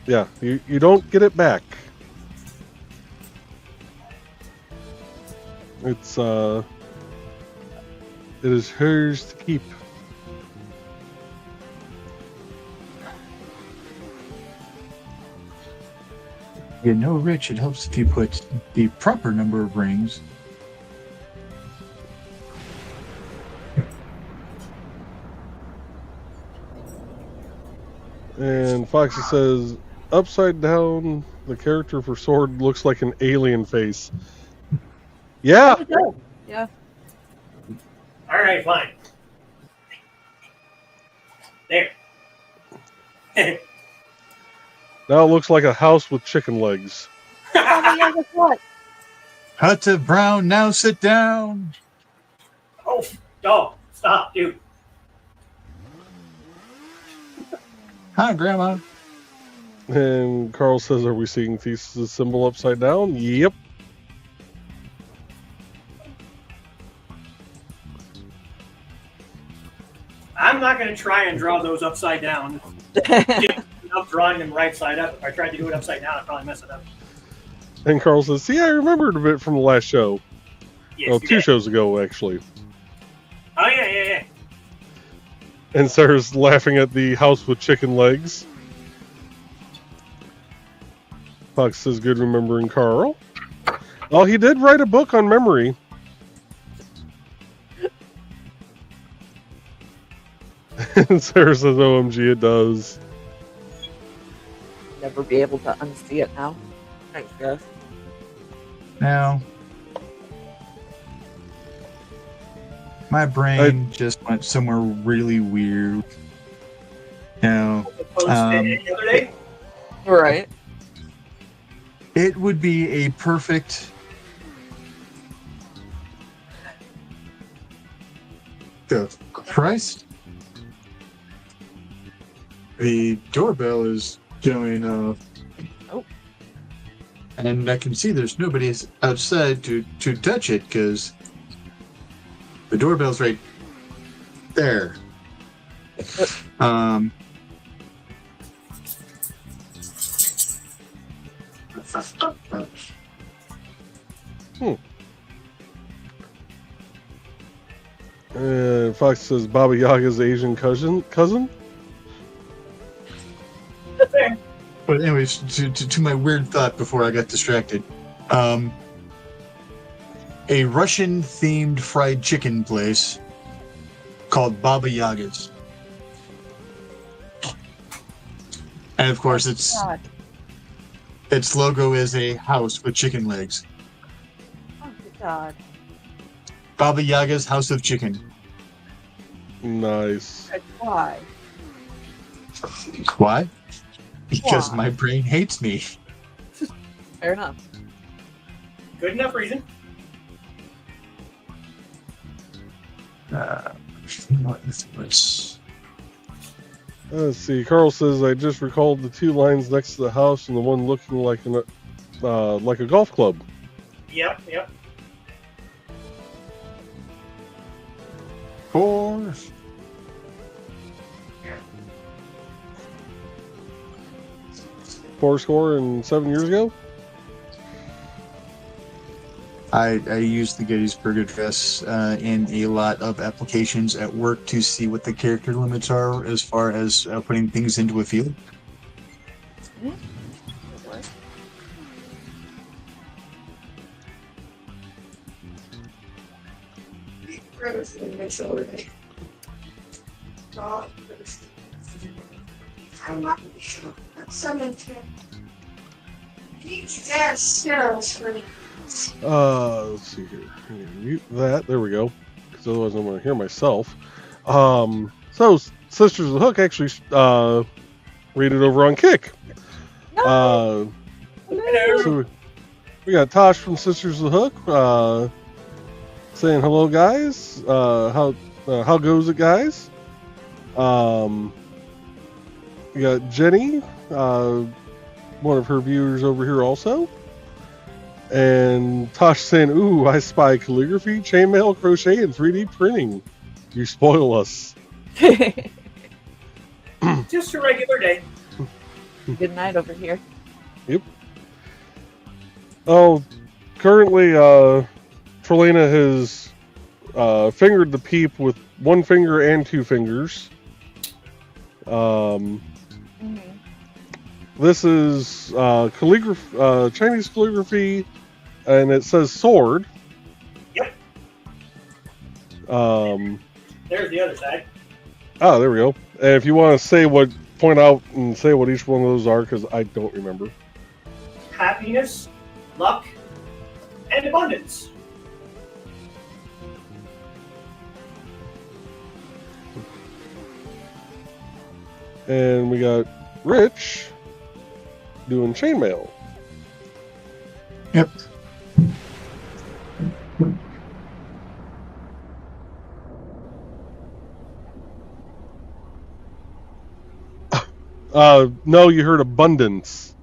Yeah, you don't get it back. It is hers to keep. Rich, it helps if you put the proper number of rings. And Foxy says, upside down, the character for Sword looks like an alien face. Yeah. Yeah. All right, fine. There. Now it looks like a house with chicken legs. Oh, yeah, guess what? Hutta Brown, now sit down. Oh, dog, stop, dude. Hi, Grandma. And Carl says, are we seeing Thesis' symbol upside down? Yep. I'm not going to try and draw those upside down. I'm drawing them right side up. If I tried to do it upside down, I'd probably mess it up. And Carl says, see, I remembered a bit from the last show. Yes, Well, you 2 did. shows ago, actually. Oh, yeah. And Sarah's laughing at the house with chicken legs. Fox says, good remembering Carl. Oh, he did write a book on memory. And Sarah says, OMG, it does. Never be able to unsee it now. Thanks, guys. Now, my brain just went somewhere really weird. Now, The other day. Right. it would be a perfect... The Christ? The doorbell is going off. Oh. And I can see there's nobody outside to touch it because the doorbell's right there. Fox says, Baba Yaga's Asian cousin? But anyways, to my weird thought before I got distracted. A Russian-themed fried chicken place called Baba Yaga's. And of course, it's God. Its logo is a house with chicken legs. Oh, good God. Baba Yaga's House of Chicken. Nice. Why? Why? Because Why? my brain hates me. Fair enough. Good enough reason. What is this? Let's see. Carl says I just recalled the two lines next to the house and the one looking like a golf club. Yep. 4. Four score and 7 years ago. I use the Gettysburg Address in a lot of applications at work to see what the character limits are as far as putting things into a field. Let's see here. I'm gonna mute that. There we go. Because otherwise I'm going to hear myself. So Sisters of the Hook actually rated over on Kick. So we got Tosh from Sisters of the Hook saying hello, guys. How goes it, guys? We got Jenny, one of her viewers over here also. And Tosh saying, ooh, I spy calligraphy, chainmail, crochet, and 3D printing. You spoil us. Just a regular day. Good night over here. Yep. Oh, currently, Trelena has fingered the peep with one finger and two fingers. This is Chinese calligraphy, and it says sword. Yep. There's the other side. Oh, there we go. And if you want to point out and say what each one of those are, because I don't remember. Happiness, luck, and abundance. And we got Rich doing chainmail. Yep. No, you heard abundance.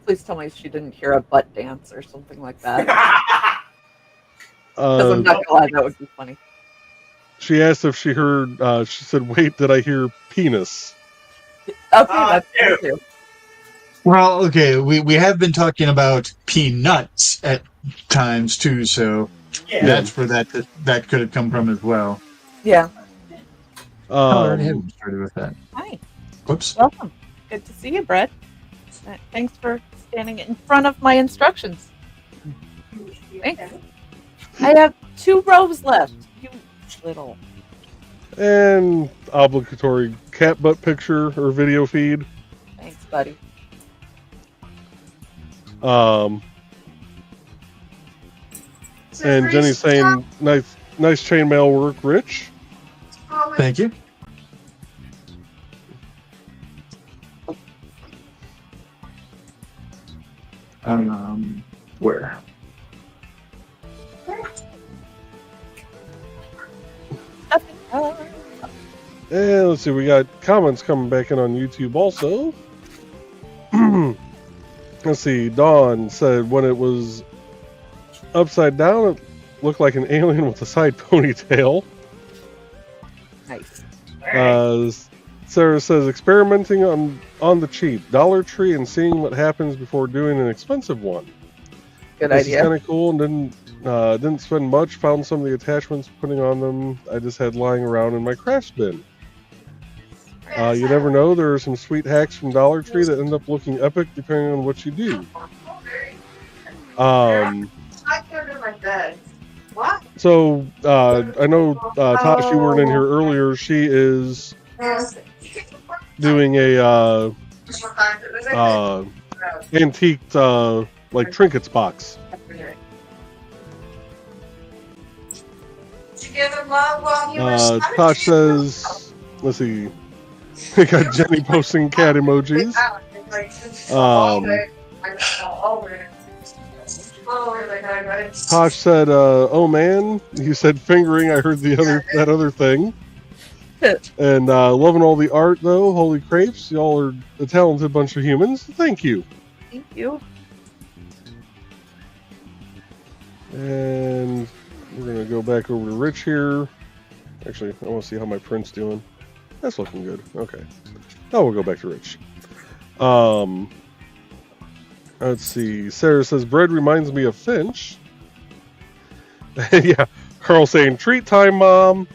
Please tell me she didn't hear a butt dance or something like that. Because I'm not gonna lie, that would be funny. She asked if she heard, she said, wait, did I hear penis? Okay, that's good too. Well, okay, we have been talking about peanuts at times too, so that's where that could have come from as well. Yeah. I already haven't started with that. Hi. Whoops. Welcome. Good to see you, Brett. Thanks for standing in front of my instructions. Thanks. I have 2 rows left. You little. And obligatory cat butt picture or video feed. Thanks, buddy. And Jenny's saying, nice chainmail work, Rich. Thank you. Where? And let's see, we got comments coming back in on YouTube also. Let's see, Dawn said when it was upside down, it looked like an alien with a side ponytail. Nice. Sarah says experimenting on the cheap, Dollar Tree, and seeing what happens before doing an expensive one. Good This idea. is kind of cool, and didn't spend much. Found some of the attachments, putting on them. I just had lying around in my crafts bin. You never know. There are some sweet hacks from Dollar Tree that end up looking epic depending on what you do. I put in my bed. What? So I know Tosh, you weren't in here earlier. She is doing a antiqued like trinkets box. Did you give him love while you were Tosh says, let's see, we got Jenny posting cat emojis. Tosh said, "Oh man," he said, fingering. I heard that other thing. And loving all the art though. Holy crepes, y'all are a talented bunch of humans. Thank you. Thank you. And we're gonna go back over to Rich here. Actually, I want to see how my print's doing. That's looking good. Okay. Now we'll go back to Rich. Let's see. Sarah says bread reminds me of Finch. Yeah. Carl saying treat time, Mom.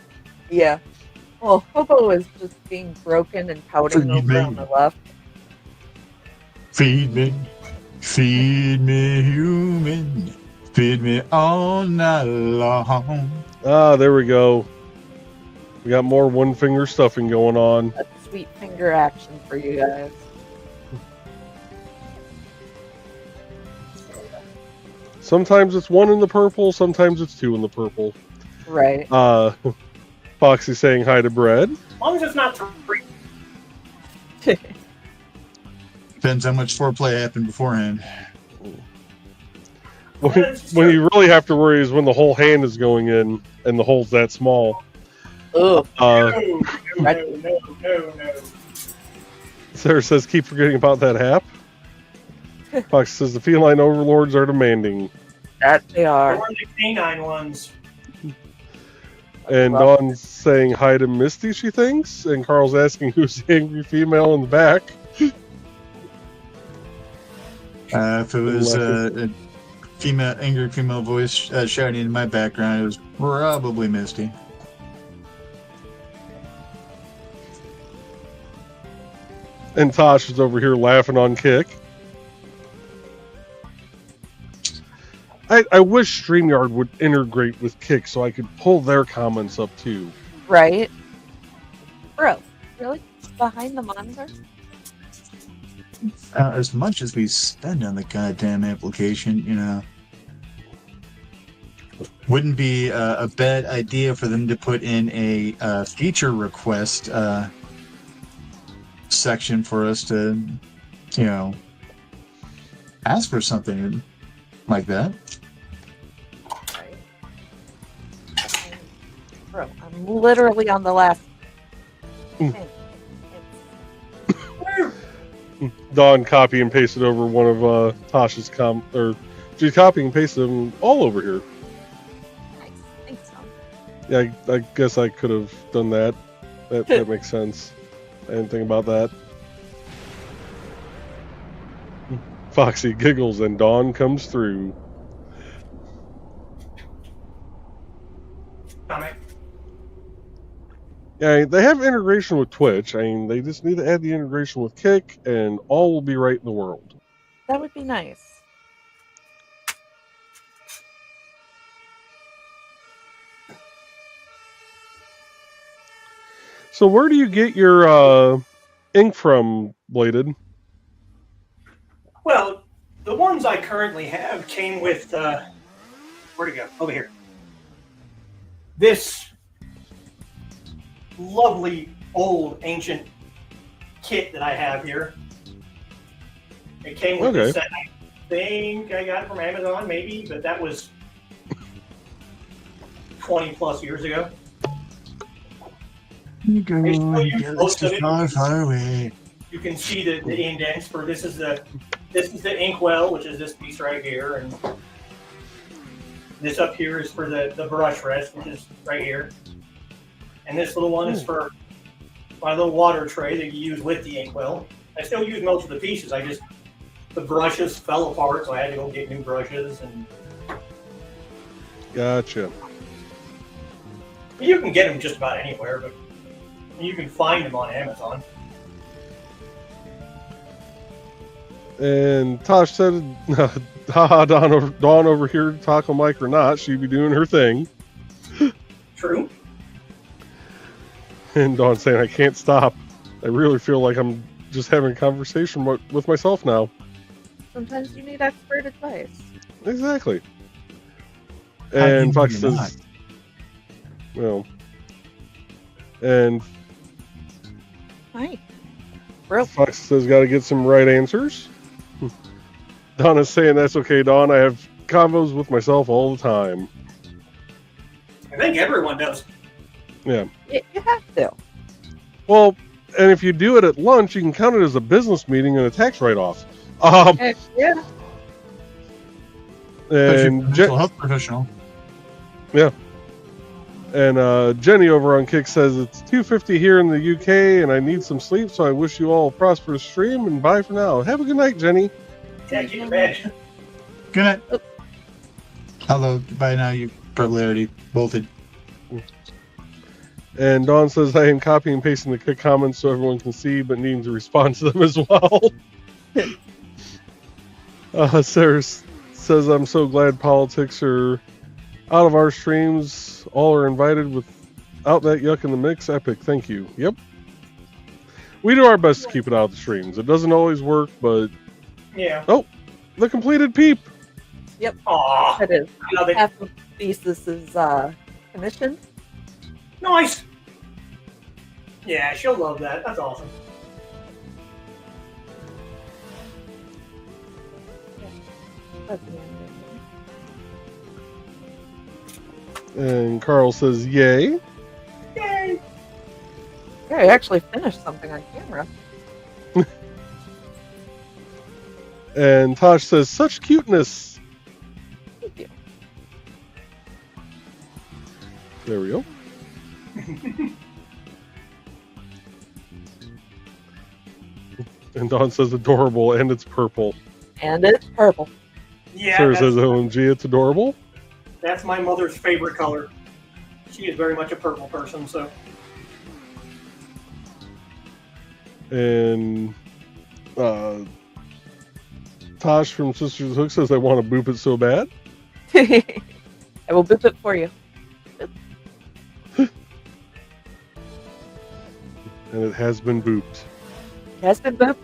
Yeah. Well, Hobo is just being broken and pouting over on the left. Feed me, human. Feed me all night long. Ah, there we go. We got more one finger stuffing going on. A sweet finger action for you guys. Sometimes it's one in the purple, sometimes it's two in the purple. Right. Foxy saying hi to Bread. As long as it's not free. Depends how much foreplay happened beforehand. When you really have to worry is when the whole hand is going in and the hole's that small. Ugh. No. Sarah says keep forgetting about that hap. Fox says the feline overlords are demanding. That they are. Or the canine ones. And Dawn's saying hi to Misty, she thinks. And Carl's asking who's the angry female in the back. If it was a angry female voice shouting in my background, it was probably Misty. And Tosh is over here laughing on Kick. I wish StreamYard would integrate with Kick so I could pull their comments up too. Right? Bro, really? Behind the monitor? As much as we spend on the goddamn application, wouldn't be a bad idea for them to put in a feature request section for us to, ask for something like that. Bro, I'm literally on the last thing. Dawn copy and pasted over one of Tosh's she's copying and pasted them all over here. Nice. Thanks, Tom. Yeah, I guess I could have done that. That makes sense. I didn't think about that. Foxy giggles and Dawn comes through. Comment. Yeah, they have integration with Twitch. I mean, they just need to add the integration with Kick, and all will be right in the world. That would be nice. So where do you get your ink from, Bladed? Well, the ones I currently have came with, where'd it go? Over here. This lovely old ancient kit that I have here. It came with this set. I think I got it from Amazon, maybe, but that was 20 plus years ago. You go, far away. You can see the indents for this is the inkwell, which is this piece right here, and this up here is for the brush rest, which is right here. And this little one is for my little water tray that you use with the inkwell. I still use most of the pieces. The brushes fell apart, so I had to go get new brushes. And Gotcha. you can get them just about anywhere, but you can find them on Amazon. And Tosh said, haha, Dawn over here, Taco Mike or not, she'd be doing her thing. True. And Dawn saying, I can't stop. I really feel like I'm just having a conversation with myself now. Sometimes you need expert advice. Exactly. How do you And know Fox you're says, well, and Hi. Bro. Fox says, got to get some right answers. Donna's saying, that's okay, Dawn. I have combos with myself all the time. I think everyone does. Yeah. You have to. Well, and if you do it at lunch, you can count it as a business meeting and a tax write-off. Yeah. Especially And for a mental health professional. And Jenny over on Kick says it's 2:50 here in the UK, and I need some sleep. So I wish you all a prosperous stream, and bye for now. Have a good night, Jenny. Yeah, get to bed. Good night. Hello. By now, you probably already bolted. And Dawn says I am copying and pasting the Kick comments so everyone can see, but needing to respond to them as well. Sarah says I'm so glad politics are out of our streams. All are invited without that yuck in the mix. Epic. Thank you. Yep. We do our best to keep it out of the streams. It doesn't always work, but Yeah. the completed peep. Aw. That is. I love it. Half of the thesis is commissioned. Nice. Yeah, she'll love that. That's awesome. That's the ending. And Carl says yay. Yay. Yeah, I actually finished something on camera. And Tosh says such cuteness. Thank you. There we go. And Dawn says adorable, and it's purple. And it's purple. Yeah, Sarah that's, says OMG, it's adorable. that's my mother's favorite color. She is very much a purple person, so. And Tosh from Sisters Hook says I want to boop it so bad. I will boop it for you. And it has been booped. It has been booped.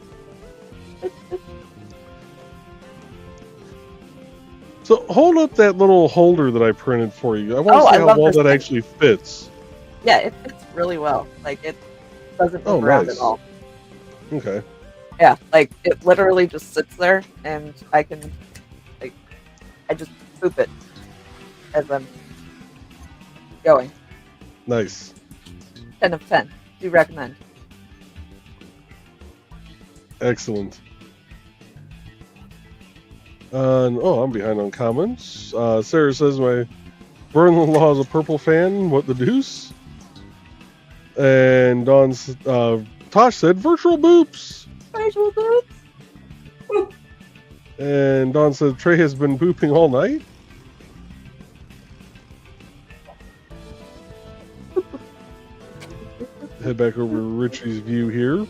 So hold up that little holder that I printed for you. I want Oh, to I see how love well this that thing. actually fits. Yeah, it fits really well. Like, it doesn't Oh, move around nice. at all. Okay. Yeah, like, it literally just sits there, and I can, like, I just boop it as I'm going. Nice. 10 of 10. Do recommend. Excellent. I'm behind on comments. Sarah says my brother-in-law is a purple fan. What the deuce? And Dawn's Tosh said virtual boops. Virtual boops. And Dawn said Trey has been booping all night. Head back over to Richie's view here.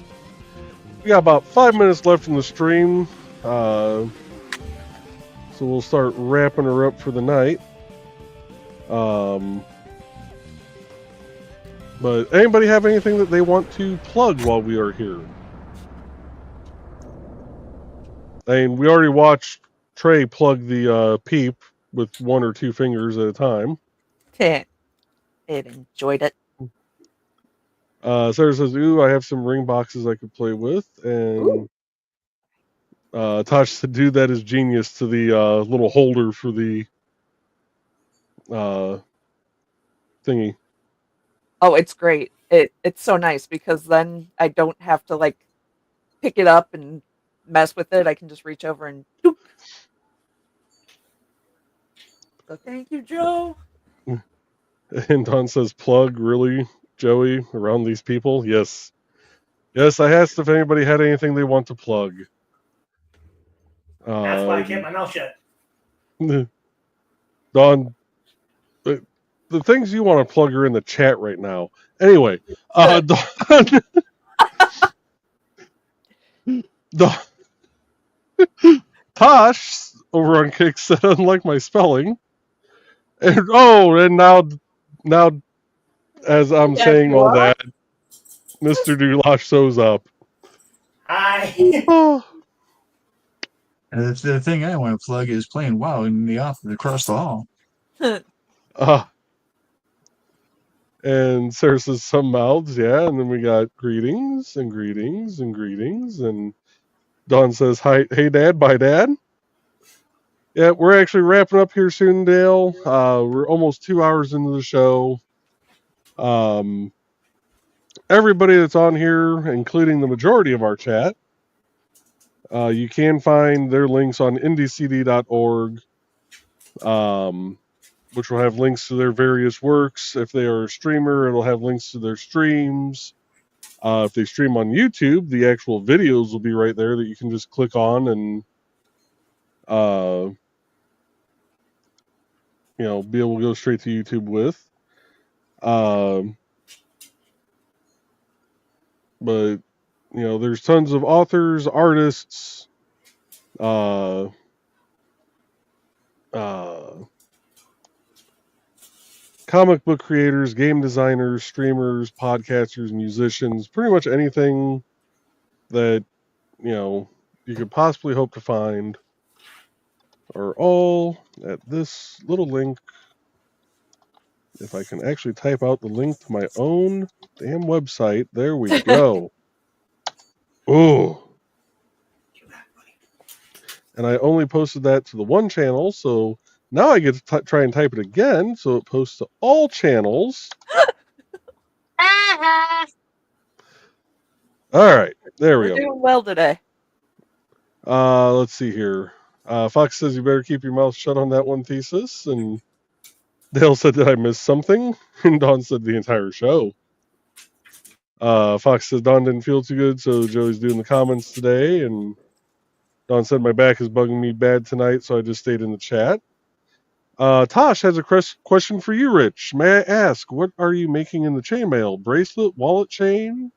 We got about 5 minutes left in the stream. So we'll start wrapping her up for the night. But anybody have anything that they want to plug while we are here? I mean, we already watched Trey plug the peep with 1 or 2 fingers at a time. It enjoyed it. Sarah says, ooh, I have some ring boxes I could play with. And Tosh said, dude, that is genius, to the little holder for the thingy. Oh, it's great. It's so nice because then I don't have to, like, pick it up and mess with it. I can just reach over and doop. So thank you, Joe. And Don says, plug, really, Joey, around these people? Yes. Yes, I asked if anybody had anything they want to plug. That's why I kept my mouth shut. Don, the things you want to plug are in the chat right now. Anyway, Don, Tosh over on Kick said, unlike my spelling. And now as I'm saying all that, Mr. Dulash shows up. Oh, And the thing I want to plug is playing WoW in the office across the hall. and Sarah says some mouths, yeah, and then we got greetings and greetings and greetings, and Dawn says hi, hey Dad, bye Dad. Yeah, we're actually wrapping up here soon, Dale. We're almost 2 hours into the show. Everybody that's on here, including the majority of our chat, you can find their links on indiecd.org, which will have links to their various works. If they are a streamer, it'll have links to their streams. If they stream on YouTube, the actual videos will be right there that you can just click on and be able to go straight to YouTube with. But there's tons of authors, artists, comic book creators, game designers, streamers, podcasters, musicians, pretty much anything that you could possibly hope to find are all at this little link. If I can actually type out the link to my own damn website, there we go. Oh. And I only posted that to the one channel, so now I get to try and type it again, so it posts to all channels. All right, there we go. We're doing well today. Let's see here. Fox says you better keep your mouth shut on that one, Thesis. And Dale said, did I miss something? And Dawn said the entire show. Fox says Dawn didn't feel too good, so Joey's doing the comments today. And Dawn said my back is bugging me bad tonight, so I just stayed in the chat. Tosh has a question for you, Rich. May I ask, what are you making in the chainmail? Bracelet, wallet chain?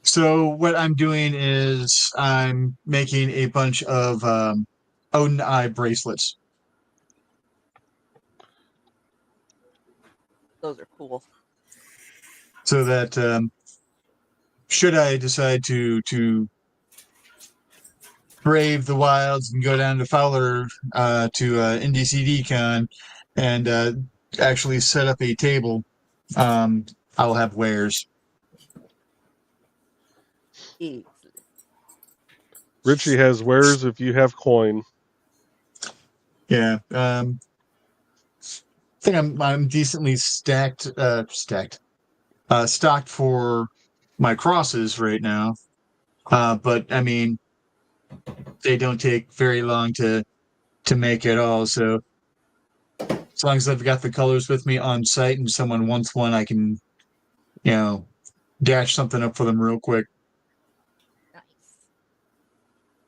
So what I'm doing is I'm making a bunch of Odin Eye bracelets. Those are cool. So that should I decide to brave the wilds and go down to Fowler to IndieCDCon and actually set up a table, I'll have wares. Richie has wares if you have coin. Yeah. I think I'm decently stocked for my crosses right now. But I mean, they don't take very long to make at all. So as long as I've got the colors with me on site and someone wants one, I can, dash something up for them real quick.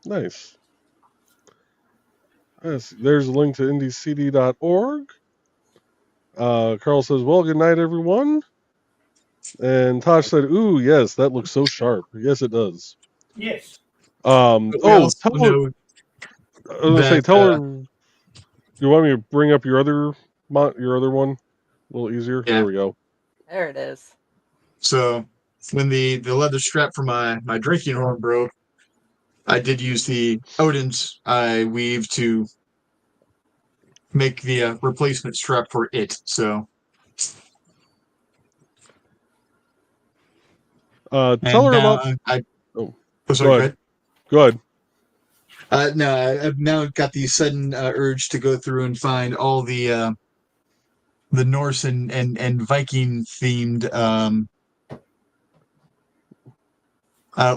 Nice. Yes, there's a link to indiecd.org. Carl says, well, good night, everyone. And Tosh said, ooh, yes, that looks so sharp. Yes, it does. Yes. Tell her. I was going to say, tell her. You want me to bring up your other one? A little easier? Yeah. There we go. There it is. So when the leather strap for my drinking horn broke, I did use the Odin's Eye weave to make the replacement strap for it. So tell her about. Sorry, go ahead. No, I've now got the sudden urge to go through and find all the Norse and Viking themed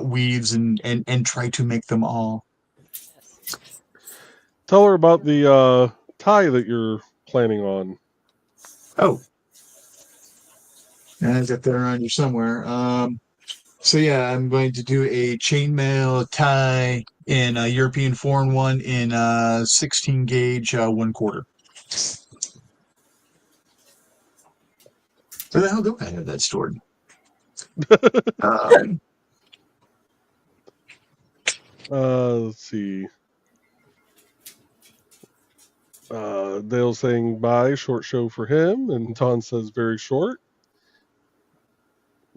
weaves and try to make them all. Tell her about the tie that you're planning on. Oh, I've got that around here somewhere. So yeah, I'm going to do a chainmail tie in a European foreign one in 16 gauge 1/4. Where the hell do I have that stored? Let's see. Dale saying bye, short show for him, and Ton says very short.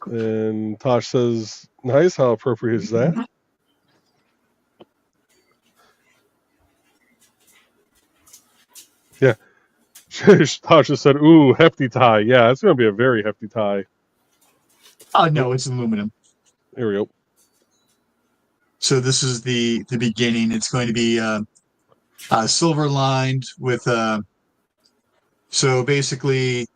And Tosh says, nice, how appropriate is that? Yeah. Tosh just said, ooh, hefty tie. Yeah, it's going to be a very hefty tie. Oh, no, it's aluminum. Here we go. So this is the beginning. It's going to be silver lined with so basically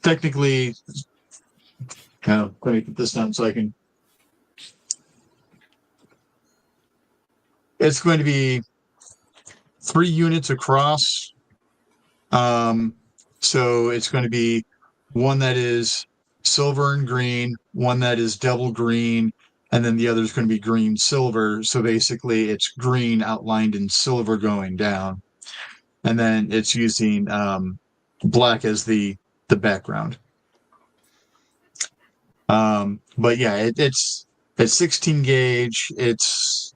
technically let me put this down so I can. It's going to be 3 units across. So it's going to be one that is silver and green, one that is double green, and then the other is going to be green silver. So basically it's green outlined in silver going down, and then it's using black as the background. But yeah, it's 16 gauge. It's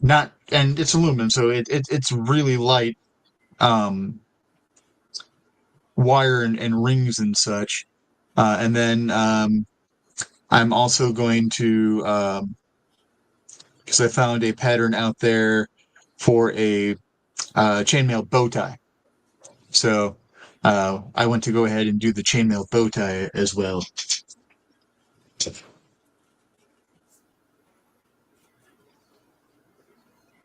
not, and it's aluminum, so it's really light wire and rings and such. And then I'm also going to, because I found a pattern out there for a chainmail bow tie. So I want to go ahead and do the chainmail bow tie as well.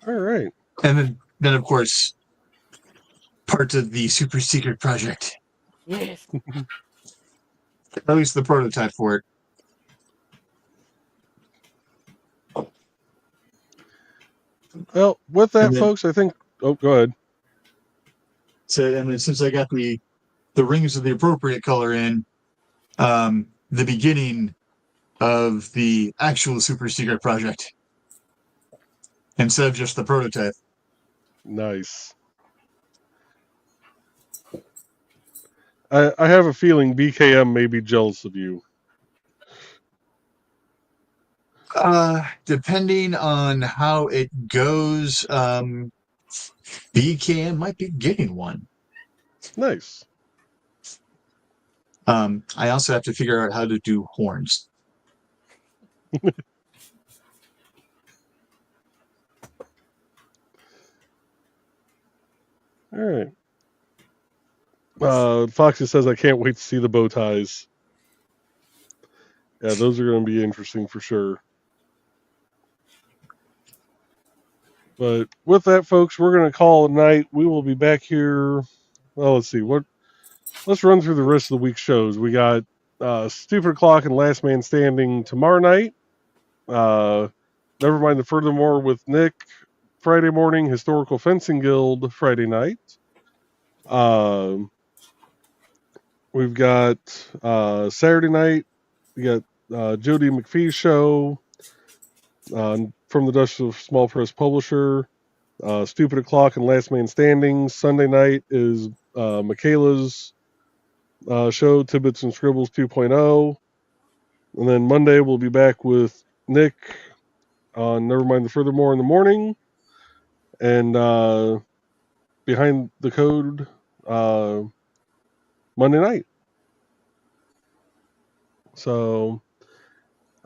All right. And then of course, part of the super secret project. Yes. At least the prototype for it. Well, with that, then, folks, I think. Oh, go ahead. So, and then since I got the rings of the appropriate color in, the beginning of the actual super secret project instead of just the prototype. Nice. I have a feeling BKM may be jealous of you. Depending on how it goes, BKM might be getting one. Nice. I also have to figure out how to do horns. All right. Foxy says, I can't wait to see the bow ties. Yeah, those are going to be interesting for sure. But with that, folks, we're going to call it a night. We will be back here. Well, let's see. Let's run through the rest of the week's shows. We got Stupid O'Clock and Last Man Standing tomorrow night. Never mind the Furthermore with Nick Friday morning. Historical Fencing Guild Friday night. We've got Saturday night. We got Jody McPhee's show from the Dutch of Small Press Publisher. Stupid O'Clock and Last Man Standing. Sunday night is Michaela's show, Tidbits and Scribbles 2.0. And then Monday we'll be back with Nick on Nevermind the Furthermore in the morning. And Behind the Code Monday night. So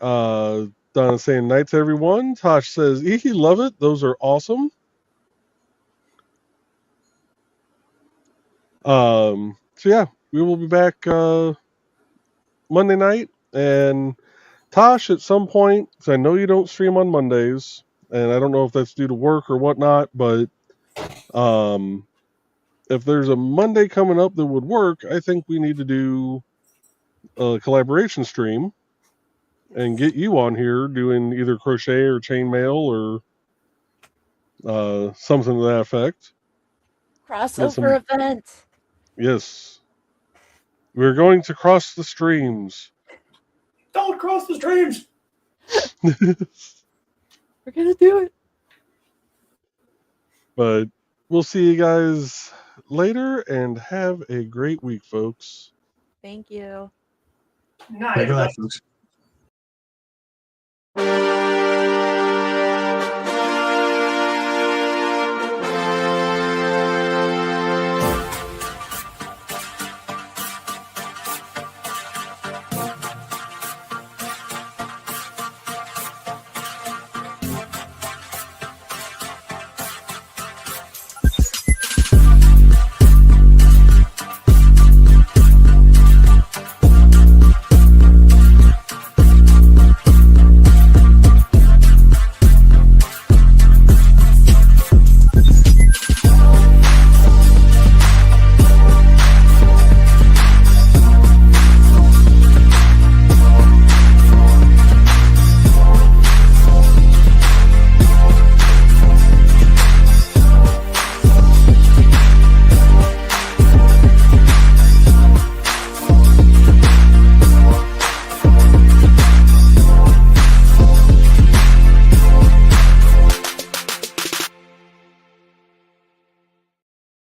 Donna's saying nights everyone. Tosh says, Ehe, love it. Those are awesome. So yeah, we will be back Monday night. And Tosh, at some point, because I know you don't stream on Mondays, and I don't know if that's due to work or whatnot, but if there's a Monday coming up that would work, I think we need to do a collaboration stream and get you on here doing either crochet or chainmail or something to that effect. Crossover event. Yes. We're going to cross the streams. Don't cross the streams. We're going to do it. But we'll see you guys later, and have a great week, folks. Thank you. Night. Good night, folks.